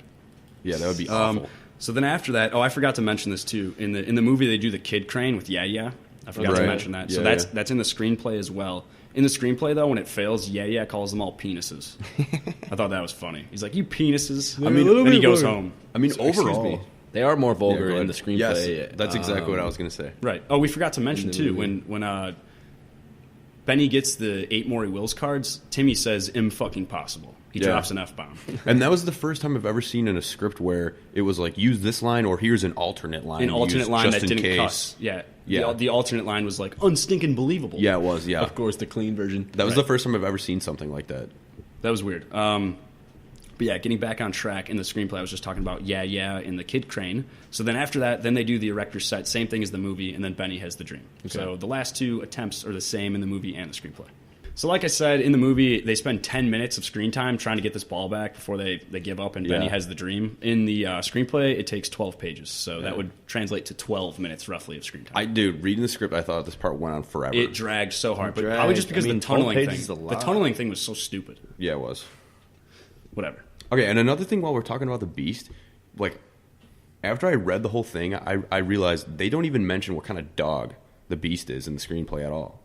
[SPEAKER 1] Yeah, that would be awful.
[SPEAKER 2] So then after that, I forgot to mention this too. In the movie, they do the kid crane with Yeah. I forgot to
[SPEAKER 1] Right.
[SPEAKER 2] mention that. So
[SPEAKER 1] Yeah,
[SPEAKER 2] that's in the screenplay as well. In the screenplay though, when it fails, Yeah calls them all penises. I thought that was funny. He's like, "You penises."
[SPEAKER 1] I mean,
[SPEAKER 2] then he goes home.
[SPEAKER 1] I mean,
[SPEAKER 3] Excuse
[SPEAKER 1] overall,
[SPEAKER 3] me. They are more
[SPEAKER 1] Yeah,
[SPEAKER 3] vulgar
[SPEAKER 1] go
[SPEAKER 3] in the
[SPEAKER 1] ahead.
[SPEAKER 3] screenplay.
[SPEAKER 1] Yes, that's exactly what I was going to say.
[SPEAKER 2] Right. Oh, we forgot to mention
[SPEAKER 3] the
[SPEAKER 2] too
[SPEAKER 3] movie.
[SPEAKER 2] when Benny gets the 8 Maury Wills cards, Timmy says fucking possible. He
[SPEAKER 1] Yeah.
[SPEAKER 2] drops an F-bomb.
[SPEAKER 1] And that was the first time I've ever seen in a script where it was like, use this line or here's an alternate line.
[SPEAKER 2] An
[SPEAKER 1] to
[SPEAKER 2] alternate
[SPEAKER 1] use
[SPEAKER 2] line
[SPEAKER 1] just
[SPEAKER 2] that
[SPEAKER 1] in
[SPEAKER 2] didn't
[SPEAKER 1] case.
[SPEAKER 2] cuss. Yeah.
[SPEAKER 1] Yeah.
[SPEAKER 2] The alternate line was like unstinking believable.
[SPEAKER 1] Yeah, it was. Yeah,
[SPEAKER 3] Of course, the clean version.
[SPEAKER 1] that was
[SPEAKER 2] Right.
[SPEAKER 1] the first time I've ever seen something like that.
[SPEAKER 2] That was weird. But yeah, getting back on track in the screenplay, I was just talking about Yeah in the kid crane. So then after that, then they do the erector set, same thing as the movie, and then Benny has the dream. So the last 2 attempts are the same in the movie and the screenplay. So like I said, in the movie, they spend 10 minutes of screen time trying to get this ball back before they give up and Benny has the dream. In the screenplay, it takes 12 pages. So that would translate to 12 minutes roughly of screen time.
[SPEAKER 1] Reading the script, I thought this part went on forever.
[SPEAKER 2] It dragged so hard. But probably just because the tunneling thing. The tunneling thing was so stupid.
[SPEAKER 1] Yeah, it was.
[SPEAKER 2] Whatever.
[SPEAKER 1] Okay, and another thing while we're talking about the Beast, like, after I read the whole thing, I realized they don't even mention what kind of dog the Beast is in the screenplay at all.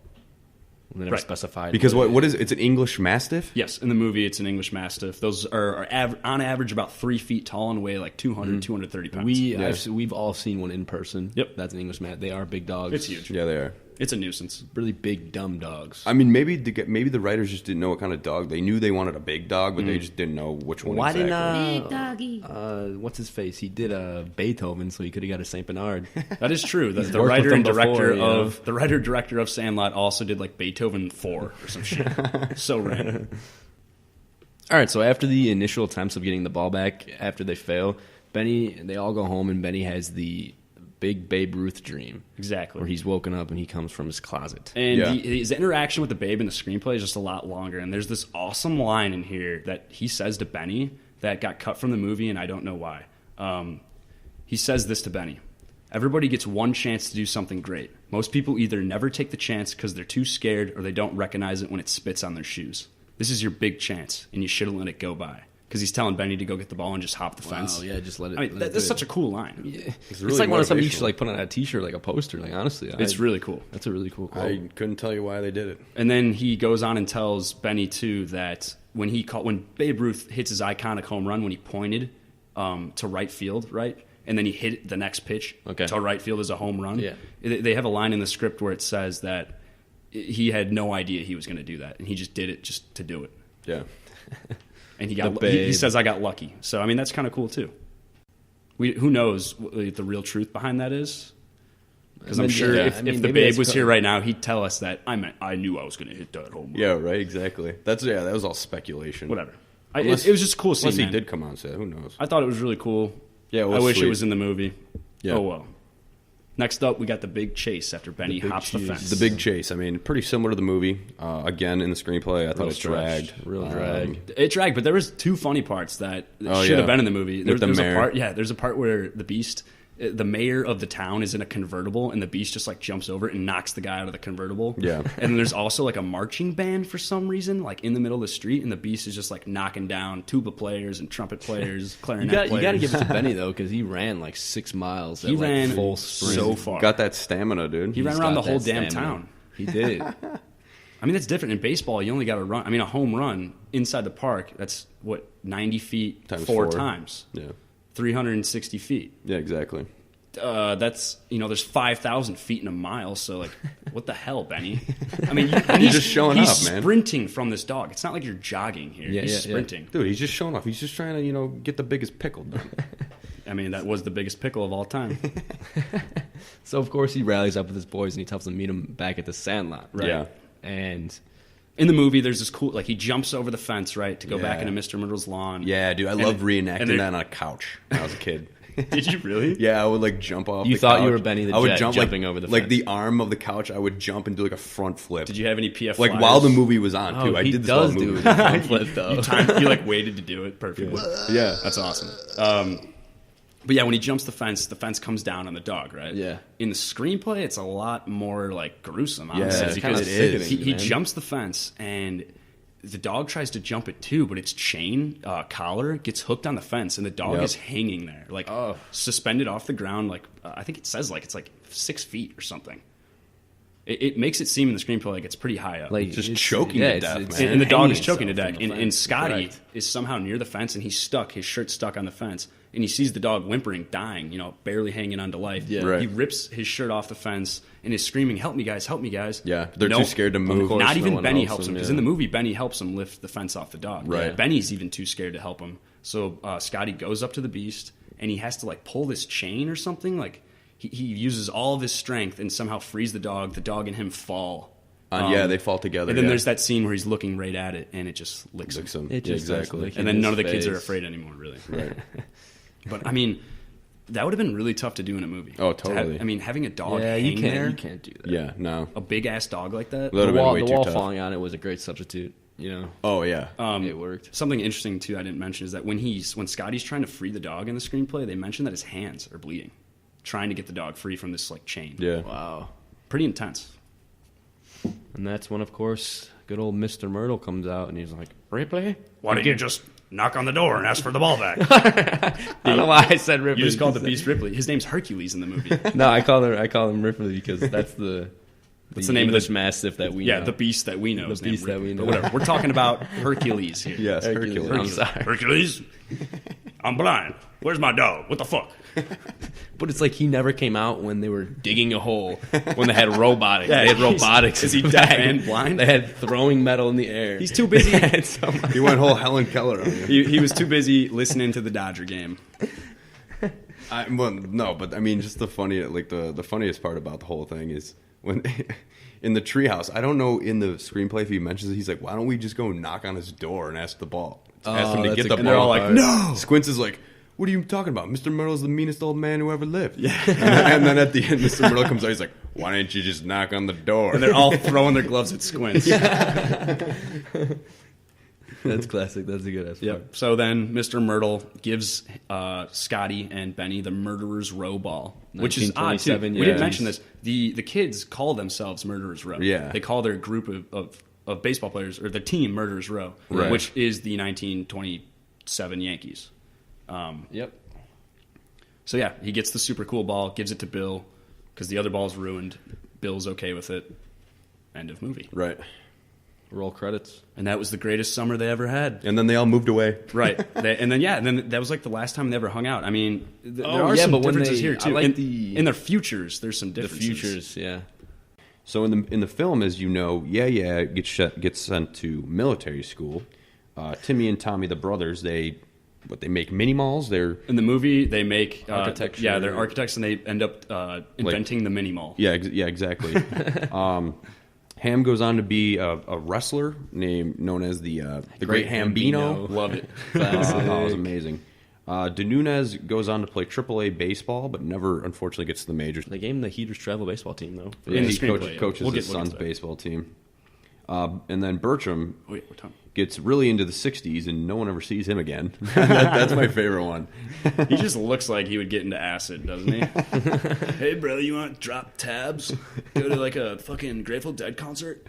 [SPEAKER 3] They never specified.
[SPEAKER 1] Because what is it? It's an English Mastiff?
[SPEAKER 2] Yes, in the movie it's an English Mastiff. Those are on average about 3 feet tall and weigh like 200, 230 pounds.
[SPEAKER 3] We've all seen one in person.
[SPEAKER 2] Yep.
[SPEAKER 3] That's an English Mastiff. They are big dogs.
[SPEAKER 2] It's huge.
[SPEAKER 1] Yeah, they are.
[SPEAKER 2] It's a nuisance.
[SPEAKER 3] Really big, dumb dogs.
[SPEAKER 1] I mean, maybe the writers just didn't know what kind of dog. They knew they wanted a big dog, but they just didn't know which one
[SPEAKER 3] Why
[SPEAKER 1] exactly.
[SPEAKER 3] big doggy? What's his face? He did Beethoven, so he could have got a Saint Bernard.
[SPEAKER 2] That is true. The writer and director of Sandlot also did like Beethoven 4 or some shit. So random.
[SPEAKER 3] All right, so after the initial attempts of getting the ball back, after they fail, they all go home, and Benny has the big Babe Ruth dream.
[SPEAKER 2] Exactly.
[SPEAKER 3] Where he's woken up and he comes from his closet.
[SPEAKER 2] And his interaction with the babe in the screenplay is just a lot longer. And there's this awesome line in here that he says to Benny that got cut from the movie, and I don't know why. He says this to Benny. Everybody gets one chance to do something great. Most people either never take the chance because they're too scared or they don't recognize it when it spits on their shoes. This is your big chance, and you shouldn't let it go by. Because he's telling Benny to go get the ball and just hop the fence.
[SPEAKER 3] Oh, yeah, just let it.
[SPEAKER 2] I mean, that's such a cool line.
[SPEAKER 3] Yeah. It's really like something you should like put on a T-shirt, like a poster. Like honestly,
[SPEAKER 2] it's really cool.
[SPEAKER 3] That's a really cool quote.
[SPEAKER 1] I couldn't tell you why they did it.
[SPEAKER 2] And then he goes on and tells Benny too that when Babe Ruth hits his iconic home run when he pointed to right field, right, and then he hit the next pitch to right field as a home run.
[SPEAKER 3] Yeah.
[SPEAKER 2] They have a line in the script where it says that he had no idea he was going to do that, and he just did it just to do it.
[SPEAKER 1] Yeah.
[SPEAKER 2] And he says, I got lucky. So, I mean, that's kind of cool, too. Who knows what the real truth behind that is? Because I'm sure if the Babe was here right now, he'd tell us that I knew I was going to hit that home run.
[SPEAKER 1] Yeah, right, exactly. That was all speculation.
[SPEAKER 2] Whatever. It was just a cool scene,
[SPEAKER 1] Unless he did come on set, who knows?
[SPEAKER 2] I thought it was really cool.
[SPEAKER 1] Yeah,
[SPEAKER 2] I wish it was in the movie.
[SPEAKER 1] Yeah.
[SPEAKER 2] Oh, well. Next up, we got the big chase after Benny hops the fence.
[SPEAKER 1] The big chase. I mean, pretty similar to the movie. Again, in the screenplay, I thought it dragged.
[SPEAKER 3] Real drag.
[SPEAKER 2] It dragged, but there was 2 funny parts that should have been in the movie. There's a part where the Beast, the mayor of the town, is in a convertible, and the Beast just like jumps over it and knocks the guy out of the convertible.
[SPEAKER 1] Yeah.
[SPEAKER 2] And then there's also like a marching band for some reason, like in the middle of the street, and the Beast is just like knocking down tuba players and trumpet players, clarinet players.
[SPEAKER 3] You got to give it to Benny though, because he ran like 6 miles.
[SPEAKER 2] He ran
[SPEAKER 3] full sprint.
[SPEAKER 2] so far.
[SPEAKER 1] Got that stamina, dude.
[SPEAKER 2] He ran around the whole damn town.
[SPEAKER 3] He did.
[SPEAKER 2] I mean, that's different. In baseball, you only got to run. I mean, a home run inside the park, that's 90 feet
[SPEAKER 1] times
[SPEAKER 2] 4
[SPEAKER 1] 4
[SPEAKER 2] times.
[SPEAKER 1] Yeah.
[SPEAKER 2] 360 feet.
[SPEAKER 1] Yeah, exactly.
[SPEAKER 2] That's there's 5,000 feet in a mile, so like, what the hell, Benny? I mean, he's
[SPEAKER 1] just showing
[SPEAKER 2] he's
[SPEAKER 1] off, man.
[SPEAKER 2] Sprinting from this dog. It's not like you're jogging here.
[SPEAKER 3] Yeah,
[SPEAKER 2] he's sprinting.
[SPEAKER 1] Dude, he's just showing off. He's just trying to, get the biggest pickle done.
[SPEAKER 2] I mean, that was the biggest pickle of all time.
[SPEAKER 3] So of course he rallies up with his boys and he tells them to meet him back at the Sandlot, right?
[SPEAKER 1] Yeah.
[SPEAKER 3] And
[SPEAKER 2] in the movie, there's this cool, like, he jumps over the fence, right, to go back into Mr. Middle's lawn.
[SPEAKER 1] Yeah, dude, I loved reenacting that on a couch when I was a kid.
[SPEAKER 2] Did you really?
[SPEAKER 1] Yeah, I would like jump off.
[SPEAKER 3] You
[SPEAKER 1] the
[SPEAKER 3] thought
[SPEAKER 1] couch.
[SPEAKER 3] you were Benny the
[SPEAKER 1] I would
[SPEAKER 3] Jet
[SPEAKER 1] jump
[SPEAKER 3] jumping over the
[SPEAKER 1] like
[SPEAKER 3] fence.
[SPEAKER 1] the arm of the couch. I would jump and do like a front flip.
[SPEAKER 2] Did you have any PF
[SPEAKER 1] like
[SPEAKER 2] flyers?
[SPEAKER 1] while the movie was on too? I
[SPEAKER 3] he
[SPEAKER 1] did this
[SPEAKER 3] does
[SPEAKER 1] while the
[SPEAKER 3] do
[SPEAKER 1] movie
[SPEAKER 3] it.
[SPEAKER 1] was on.
[SPEAKER 3] Front flip though.
[SPEAKER 2] You like waited to do it perfectly.
[SPEAKER 1] Yeah,
[SPEAKER 2] that's awesome. But yeah, when he jumps the fence comes down on the dog, right?
[SPEAKER 3] Yeah.
[SPEAKER 2] In the screenplay, it's a lot more like gruesome,
[SPEAKER 1] Yeah,
[SPEAKER 2] honestly,
[SPEAKER 1] it's
[SPEAKER 2] because
[SPEAKER 1] kinda sickening,
[SPEAKER 2] he
[SPEAKER 3] man.
[SPEAKER 2] jumps the fence and the dog tries to jump it too, but its chain collar gets hooked on the fence, and the dog is hanging there, like suspended off the ground. Like I think it says like it's like 6 feet or something. It makes it seem in the screenplay like it's pretty high up.
[SPEAKER 1] Like just choking to death, man.
[SPEAKER 2] And the dog is
[SPEAKER 3] hanging
[SPEAKER 2] choking to
[SPEAKER 3] himself
[SPEAKER 2] death.
[SPEAKER 3] from the
[SPEAKER 2] And
[SPEAKER 3] fence.
[SPEAKER 2] Scotty
[SPEAKER 3] Correct.
[SPEAKER 2] is somehow near the fence, and he's stuck. His shirt's stuck on the fence. And he sees the dog whimpering, dying, barely hanging on to life.
[SPEAKER 3] Yeah.
[SPEAKER 1] Right.
[SPEAKER 2] He rips his shirt off the fence and is screaming, "Help me, guys! Help me, guys!"
[SPEAKER 1] Yeah, they're too scared to move.
[SPEAKER 2] Not even
[SPEAKER 3] one
[SPEAKER 2] Benny
[SPEAKER 3] helps
[SPEAKER 2] helps him,
[SPEAKER 3] him,
[SPEAKER 2] because
[SPEAKER 3] yeah.
[SPEAKER 2] in the movie, Benny helps him lift the fence off the dog.
[SPEAKER 1] Right.
[SPEAKER 2] Benny's even too scared to help him. So Scotty goes up to the Beast, and he has to like pull this chain or something. Like he uses all of his strength and somehow frees the dog. The dog and him fall.
[SPEAKER 1] They fall together.
[SPEAKER 2] And then there's that scene where he's looking right at it, and it just licks him.
[SPEAKER 3] It
[SPEAKER 1] Yeah,
[SPEAKER 3] just starts
[SPEAKER 1] exactly.
[SPEAKER 3] licking
[SPEAKER 2] And then
[SPEAKER 3] his
[SPEAKER 2] none of the kids are
[SPEAKER 3] face.
[SPEAKER 2] afraid anymore, really.
[SPEAKER 1] Right.
[SPEAKER 2] But I mean, That would have been really tough to do in a movie.
[SPEAKER 1] Oh, totally.
[SPEAKER 2] I mean, having a dog
[SPEAKER 3] Yeah,
[SPEAKER 2] hang there,
[SPEAKER 3] you can't do that.
[SPEAKER 1] Yeah, no.
[SPEAKER 2] a big ass dog like that.
[SPEAKER 1] That would have been way
[SPEAKER 3] The
[SPEAKER 1] too
[SPEAKER 3] wall
[SPEAKER 1] tough.
[SPEAKER 3] falling on it was a great substitute. You know,
[SPEAKER 1] Oh, yeah.
[SPEAKER 3] it worked.
[SPEAKER 2] Something interesting too I didn't mention is that when Scotty's trying to free the dog in the screenplay, they mention that his hands are bleeding, trying to get the dog free from this like chain.
[SPEAKER 1] Yeah.
[SPEAKER 3] Wow.
[SPEAKER 2] Pretty intense.
[SPEAKER 3] And that's when, of course, good old Mr. Myrtle comes out and he's like, Ripley?
[SPEAKER 2] Why don't you just knock on the door and ask for the ball back?
[SPEAKER 3] I don't know why I said Ripley.
[SPEAKER 2] You just called the beast Ripley. His name's Hercules in the movie.
[SPEAKER 3] No, I call him Ripley because that's the
[SPEAKER 2] the name of
[SPEAKER 3] English
[SPEAKER 2] the-
[SPEAKER 3] Mastiff that we
[SPEAKER 2] Yeah,
[SPEAKER 3] know.
[SPEAKER 2] the beast that we know.
[SPEAKER 3] The
[SPEAKER 2] is named
[SPEAKER 3] beast that we
[SPEAKER 2] Ripley.
[SPEAKER 3] know.
[SPEAKER 2] But whatever. We're talking about Hercules here.
[SPEAKER 1] Yes, Hercules.
[SPEAKER 3] I'm sorry.
[SPEAKER 2] Hercules, I'm blind. Where's my dog? What the fuck?
[SPEAKER 3] But it's like he never came out when they were digging a hole, when they had robotics.
[SPEAKER 2] Yeah,
[SPEAKER 3] they had
[SPEAKER 2] he's-
[SPEAKER 3] robotics.
[SPEAKER 2] is he
[SPEAKER 3] in the
[SPEAKER 2] deaf
[SPEAKER 3] bag.
[SPEAKER 2] and blind?
[SPEAKER 3] They had throwing metal in the air.
[SPEAKER 2] He's too busy.
[SPEAKER 3] They had so much-
[SPEAKER 1] He went whole Helen Keller on you.
[SPEAKER 2] He was too busy listening to the Dodger game.
[SPEAKER 1] Well, no, but I mean, just the funniest part about the whole thing is when in the treehouse. I don't know in the screenplay if he mentions it. He's like, "Why don't we just go knock on his door and ask the ball? Ask him to
[SPEAKER 3] that's
[SPEAKER 1] get
[SPEAKER 3] a
[SPEAKER 1] the
[SPEAKER 3] good
[SPEAKER 1] ball."
[SPEAKER 2] they're all like,
[SPEAKER 1] part."
[SPEAKER 2] "No!"
[SPEAKER 1] Squints is like, "What are you talking about? Mr. Myrtle's the meanest old man who ever lived." Yeah. And then at the end, Mr. Myrtle comes out. He's like, "Why didn't you just knock on the door?"
[SPEAKER 2] And they're all throwing their gloves at Squints.
[SPEAKER 3] That's classic. That's a good ass.
[SPEAKER 2] Yep. So then Mr. Myrtle gives Scotty and Benny the Murderer's Row ball, which is odd too.
[SPEAKER 3] 1927,
[SPEAKER 2] We didn't
[SPEAKER 3] yeah.
[SPEAKER 2] mention this. The kids call themselves Murderer's Row.
[SPEAKER 1] Yeah.
[SPEAKER 2] They call their group of baseball players, or the team, Murderer's Row,
[SPEAKER 1] Right.
[SPEAKER 2] which is the 1927 Yankees.
[SPEAKER 3] Yep.
[SPEAKER 2] So yeah, he gets the super cool ball, gives it to Bill because the other ball's ruined. Bill's okay with it. End of movie.
[SPEAKER 1] Right.
[SPEAKER 3] Roll credits.
[SPEAKER 2] And that was the greatest summer they ever had.
[SPEAKER 1] And then they all moved away.
[SPEAKER 2] Right. And then that was like the last time they ever hung out. I mean, there
[SPEAKER 3] Oh,
[SPEAKER 2] are
[SPEAKER 3] yeah,
[SPEAKER 2] some
[SPEAKER 3] but when
[SPEAKER 2] differences
[SPEAKER 3] they-
[SPEAKER 2] here too.
[SPEAKER 3] I like
[SPEAKER 2] in,
[SPEAKER 3] the-
[SPEAKER 2] in their futures, there's some
[SPEAKER 3] The
[SPEAKER 2] differences.
[SPEAKER 3] futures, yeah.
[SPEAKER 1] So in the film, as you know, yeah gets sent to military school. Timmy and Tommy, the brothers, they make mini malls. They're
[SPEAKER 2] In the movie, they make
[SPEAKER 3] Architecture.
[SPEAKER 2] Yeah, they're architects, and they end up inventing the mini mall.
[SPEAKER 1] yeah exactly. Ham goes on to be a wrestler known as the Great Hambino.
[SPEAKER 2] Love it.
[SPEAKER 1] That was amazing. De Nunez goes on to play AAA baseball, but never, unfortunately, gets to the majors.
[SPEAKER 3] They gave him the Heaters Travel baseball team, though.
[SPEAKER 2] In the
[SPEAKER 1] he
[SPEAKER 2] screenplay, yeah.
[SPEAKER 1] coaches
[SPEAKER 2] We'll
[SPEAKER 1] his
[SPEAKER 2] get to
[SPEAKER 1] son's
[SPEAKER 2] that.
[SPEAKER 1] baseball team. And then Bertram
[SPEAKER 2] Wait, what time?
[SPEAKER 1] gets really into the 60s, and no one ever sees him again. That's my favorite one.
[SPEAKER 2] He just looks like he would get into acid, doesn't he? Hey, brother, you want to drop tabs? Go to like a fucking Grateful Dead concert?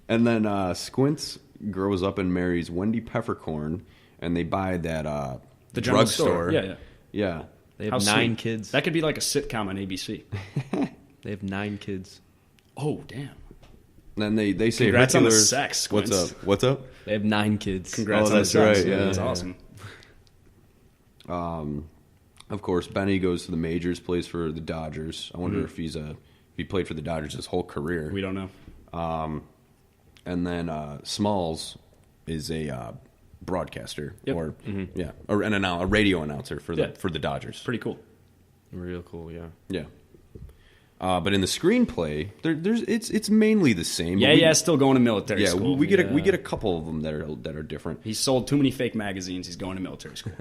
[SPEAKER 1] And then Squints grows up and marries Wendy Peppercorn, and they buy that
[SPEAKER 2] The general
[SPEAKER 1] drugstore.
[SPEAKER 2] store. Yeah.
[SPEAKER 1] Yeah.
[SPEAKER 3] They have
[SPEAKER 2] How
[SPEAKER 3] 9
[SPEAKER 2] sweet.
[SPEAKER 3] kids.
[SPEAKER 2] That could be like a sitcom on ABC.
[SPEAKER 3] They have 9 kids.
[SPEAKER 2] Oh, damn.
[SPEAKER 1] And then they say
[SPEAKER 2] Congrats on the
[SPEAKER 1] Hercules-
[SPEAKER 2] sex, Squints.
[SPEAKER 1] What's up? What's up?
[SPEAKER 3] They have 9 kids.
[SPEAKER 2] Congrats
[SPEAKER 1] Oh,
[SPEAKER 2] on
[SPEAKER 1] that's
[SPEAKER 2] the sex.
[SPEAKER 1] right, yeah.
[SPEAKER 2] That's awesome.
[SPEAKER 1] Of course, Benny goes to the majors, plays for the Dodgers. I wonder if he played for the Dodgers his whole career.
[SPEAKER 2] We don't know.
[SPEAKER 1] And then Smalls is a broadcaster,
[SPEAKER 2] Yep.
[SPEAKER 1] or or a radio announcer for
[SPEAKER 2] Yeah.
[SPEAKER 1] the Dodgers.
[SPEAKER 2] Pretty cool.
[SPEAKER 3] Real cool, yeah.
[SPEAKER 1] Yeah. But in the screenplay, it's mainly the same.
[SPEAKER 2] Yeah,
[SPEAKER 1] But
[SPEAKER 2] still going to military
[SPEAKER 1] yeah.
[SPEAKER 2] school.
[SPEAKER 1] We get a couple of them that are different.
[SPEAKER 2] He sold too many fake magazines. He's going to military school.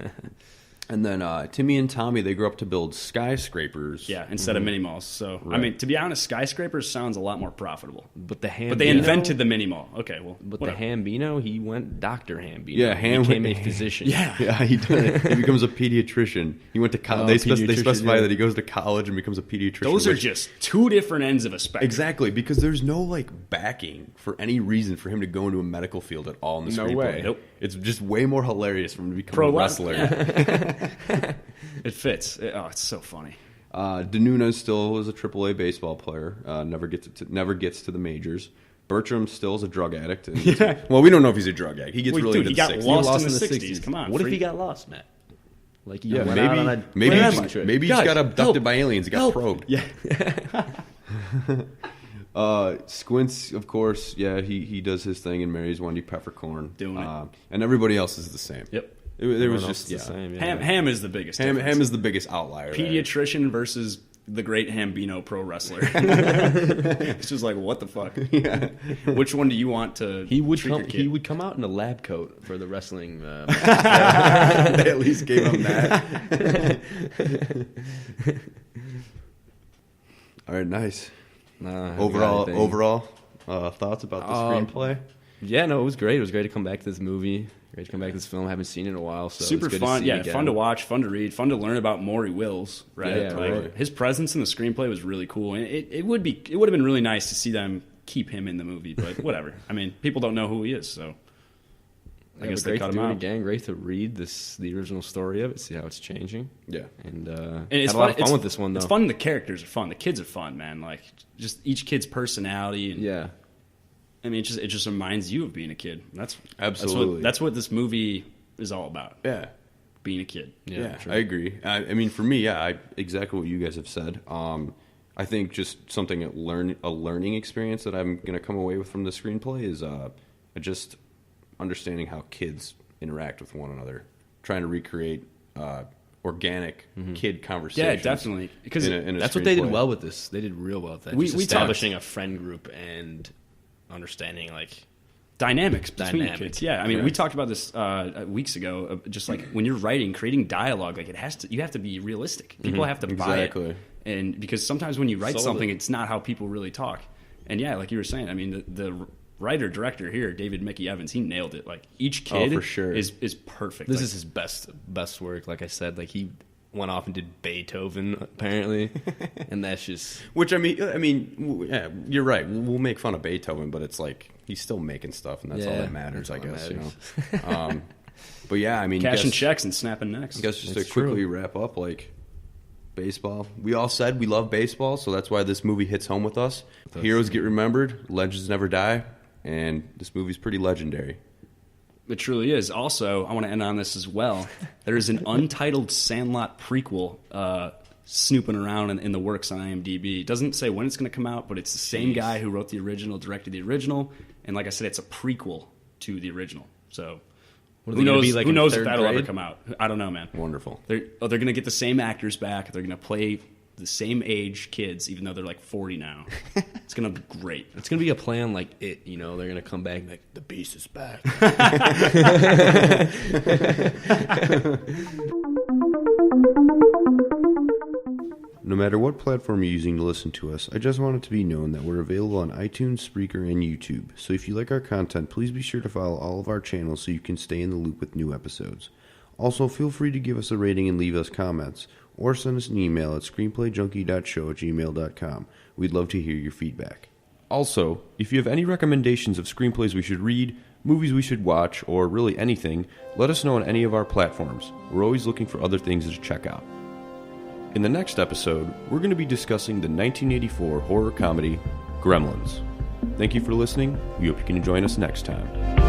[SPEAKER 1] And then Timmy and Tommy, they grew up to build skyscrapers.
[SPEAKER 2] Yeah, instead of mini malls. So, I
[SPEAKER 1] Right.
[SPEAKER 2] mean, to be honest, skyscrapers sounds a lot more profitable.
[SPEAKER 3] But the Hambino,
[SPEAKER 2] But they invented the mini mall. Okay, well,
[SPEAKER 3] But
[SPEAKER 2] whatever.
[SPEAKER 3] the Hambino, he went Dr. Hambino.
[SPEAKER 1] Yeah,
[SPEAKER 3] He became a physician.
[SPEAKER 2] Yeah.
[SPEAKER 1] Yeah, he becomes a pediatrician. He went to college. They
[SPEAKER 3] pediatrician,
[SPEAKER 1] specify
[SPEAKER 3] yeah.
[SPEAKER 1] that he goes to college and becomes a pediatrician.
[SPEAKER 2] Those are
[SPEAKER 1] which-
[SPEAKER 2] just two different ends of a spectrum.
[SPEAKER 1] exactly because there's no like backing for any reason for him to go into a medical field at all in the
[SPEAKER 3] No
[SPEAKER 1] screenplay.
[SPEAKER 3] way.
[SPEAKER 2] Nope.
[SPEAKER 1] It's just way more hilarious for him to become
[SPEAKER 2] Pro
[SPEAKER 1] a wrestler.
[SPEAKER 2] It fits. It's so funny.
[SPEAKER 1] De Nunez still is a AAA baseball player. Never gets to the majors. Bertram still is a drug addict. And well, we don't know if he's a drug addict. He gets
[SPEAKER 2] Wait,
[SPEAKER 1] really
[SPEAKER 2] dude,
[SPEAKER 1] into
[SPEAKER 2] he
[SPEAKER 1] the
[SPEAKER 2] got
[SPEAKER 1] 60s.
[SPEAKER 2] lost in the 60s. Come on.
[SPEAKER 3] What if
[SPEAKER 2] free-
[SPEAKER 3] he got lost, Matt? Like, he
[SPEAKER 1] Yeah,
[SPEAKER 3] went out on
[SPEAKER 1] maybe
[SPEAKER 3] a
[SPEAKER 1] he
[SPEAKER 3] camping
[SPEAKER 1] just,
[SPEAKER 3] trip.
[SPEAKER 1] maybe he just
[SPEAKER 2] Guys,
[SPEAKER 1] got abducted
[SPEAKER 2] help.
[SPEAKER 1] by aliens. He got
[SPEAKER 2] Help.
[SPEAKER 1] probed.
[SPEAKER 2] Yeah.
[SPEAKER 1] Squints, of course, yeah, he does his thing and marries Wendy Peppercorn.
[SPEAKER 2] Doing it.
[SPEAKER 1] And everybody else is the same.
[SPEAKER 2] Yep.
[SPEAKER 1] There was
[SPEAKER 3] Everyone else
[SPEAKER 1] just
[SPEAKER 3] is the same, yeah.
[SPEAKER 2] Ham is the biggest
[SPEAKER 1] Ham
[SPEAKER 2] difference.
[SPEAKER 1] is the biggest outlier. there.
[SPEAKER 2] Pediatrician versus the great Hambino pro wrestler. It's just like, what the fuck?
[SPEAKER 1] Yeah.
[SPEAKER 2] Which one do you want to
[SPEAKER 3] He would
[SPEAKER 2] treat your kid?
[SPEAKER 3] he would come out in a lab coat for the wrestling.
[SPEAKER 1] They at least gave him that. All right, nice. Overall thoughts about the screenplay?
[SPEAKER 3] Yeah, no, it was great. It was great to come back to this movie. Great to come back to this film. I haven't seen it in a while, so
[SPEAKER 2] Super
[SPEAKER 3] it's good
[SPEAKER 2] fun.
[SPEAKER 3] to see
[SPEAKER 2] Yeah,
[SPEAKER 3] again.
[SPEAKER 2] fun to watch, fun to read, fun to learn about Maury Wills. Right,
[SPEAKER 3] Yeah, right.
[SPEAKER 2] His presence in the screenplay was really cool, and it would have been really nice to see them keep him in the movie. But whatever. I mean, people don't know who he is, so I guess they
[SPEAKER 3] great
[SPEAKER 2] cut
[SPEAKER 3] to
[SPEAKER 2] him
[SPEAKER 3] do it
[SPEAKER 2] out.
[SPEAKER 3] again. Great to read the original story of it, see how it's changing.
[SPEAKER 1] Yeah.
[SPEAKER 3] And
[SPEAKER 2] it's
[SPEAKER 3] had a lot
[SPEAKER 2] fun-
[SPEAKER 3] of fun with this one, though.
[SPEAKER 2] It's fun. The characters are fun. The kids are fun, man. Like just each kid's personality. And,
[SPEAKER 3] Yeah.
[SPEAKER 2] I mean, it just reminds you of being a kid.
[SPEAKER 1] Absolutely.
[SPEAKER 2] That's what this movie is all about.
[SPEAKER 1] Yeah.
[SPEAKER 2] Being a kid.
[SPEAKER 1] Yeah,
[SPEAKER 3] true.
[SPEAKER 1] I agree. I mean, for me, exactly what you guys have said. I think just something a learning experience that I'm going to come away with from the screenplay is just understanding how kids interact with one another, trying to recreate organic kid conversations.
[SPEAKER 2] Yeah, definitely. Because
[SPEAKER 1] in a
[SPEAKER 3] That's what they did
[SPEAKER 1] screenplay.
[SPEAKER 3] well with this. They did real well with that.
[SPEAKER 2] We
[SPEAKER 3] Just
[SPEAKER 2] talked-
[SPEAKER 3] establishing a friend group and understanding, like,
[SPEAKER 2] dynamics between
[SPEAKER 3] Dynamic.
[SPEAKER 2] kids. Yeah, I mean,
[SPEAKER 1] Yeah.
[SPEAKER 2] we talked about this weeks ago. Just like when you're writing, creating dialogue, like you have to be realistic. People have to buy
[SPEAKER 1] Exactly.
[SPEAKER 2] it, and because sometimes when you write
[SPEAKER 3] Sold
[SPEAKER 2] something,
[SPEAKER 3] it.
[SPEAKER 2] it's not how people really talk. And yeah, like you were saying, I mean, the writer director here, David Mickey Evans, he nailed it. Like each kid
[SPEAKER 1] for sure.
[SPEAKER 2] is perfect.
[SPEAKER 3] this
[SPEAKER 2] Like,
[SPEAKER 3] is his best work. Like I said, like he went off and did Beethoven apparently, and that's just
[SPEAKER 1] Which yeah, you're right. We'll make fun of Beethoven, but it's like he's still making stuff, and that's all
[SPEAKER 3] Yeah,
[SPEAKER 1] that matters, I
[SPEAKER 3] that's all
[SPEAKER 1] guess.
[SPEAKER 3] that
[SPEAKER 1] You know. But yeah, I mean,
[SPEAKER 2] cashing
[SPEAKER 1] guess-
[SPEAKER 2] checks and snapping necks.
[SPEAKER 1] I guess just
[SPEAKER 3] It's
[SPEAKER 1] to quickly
[SPEAKER 3] true.
[SPEAKER 1] wrap up, like baseball. We all said we love baseball, so that's why this movie hits home with us. Heroes get remembered, legends never die, and this movie's pretty legendary.
[SPEAKER 2] It truly is. Also, I want to end on this as well. There's an untitled Sandlot prequel snooping around in the works on IMDb. It doesn't say when it's going to come out, but it's the same guy who wrote the original, directed the original, and like I said, it's a prequel to the original. So
[SPEAKER 3] What are
[SPEAKER 2] who
[SPEAKER 3] they gonna
[SPEAKER 2] knows?
[SPEAKER 3] be like
[SPEAKER 2] who
[SPEAKER 3] in
[SPEAKER 2] knows if
[SPEAKER 3] third
[SPEAKER 2] that'll ever
[SPEAKER 3] grade?
[SPEAKER 2] come out? I don't know, man.
[SPEAKER 1] Wonderful.
[SPEAKER 2] They're going to get the same actors back. They're going to play the same age kids, even though they're like 40 now. It's going to be great.
[SPEAKER 3] it's gonna be a plan like it. You know, they're gonna come back and like the beast is back.
[SPEAKER 1] No matter what platform you're using to listen to us, I just want it to be known that we're available on iTunes, Spreaker, and YouTube. So if you like our content, please be sure to follow all of our channels so you can stay in the loop with new episodes. Also, feel free to give us a rating and leave us comments, or send us an email at screenplayjunkie.show@gmail.com. We'd love to hear your feedback. Also, if you have any recommendations of screenplays we should read, movies we should watch, or really anything, let us know on any of our platforms. We're always looking for other things to check out. In the next episode, we're going to be discussing the 1984 horror comedy Gremlins. Thank you for listening. We hope you can join us next time.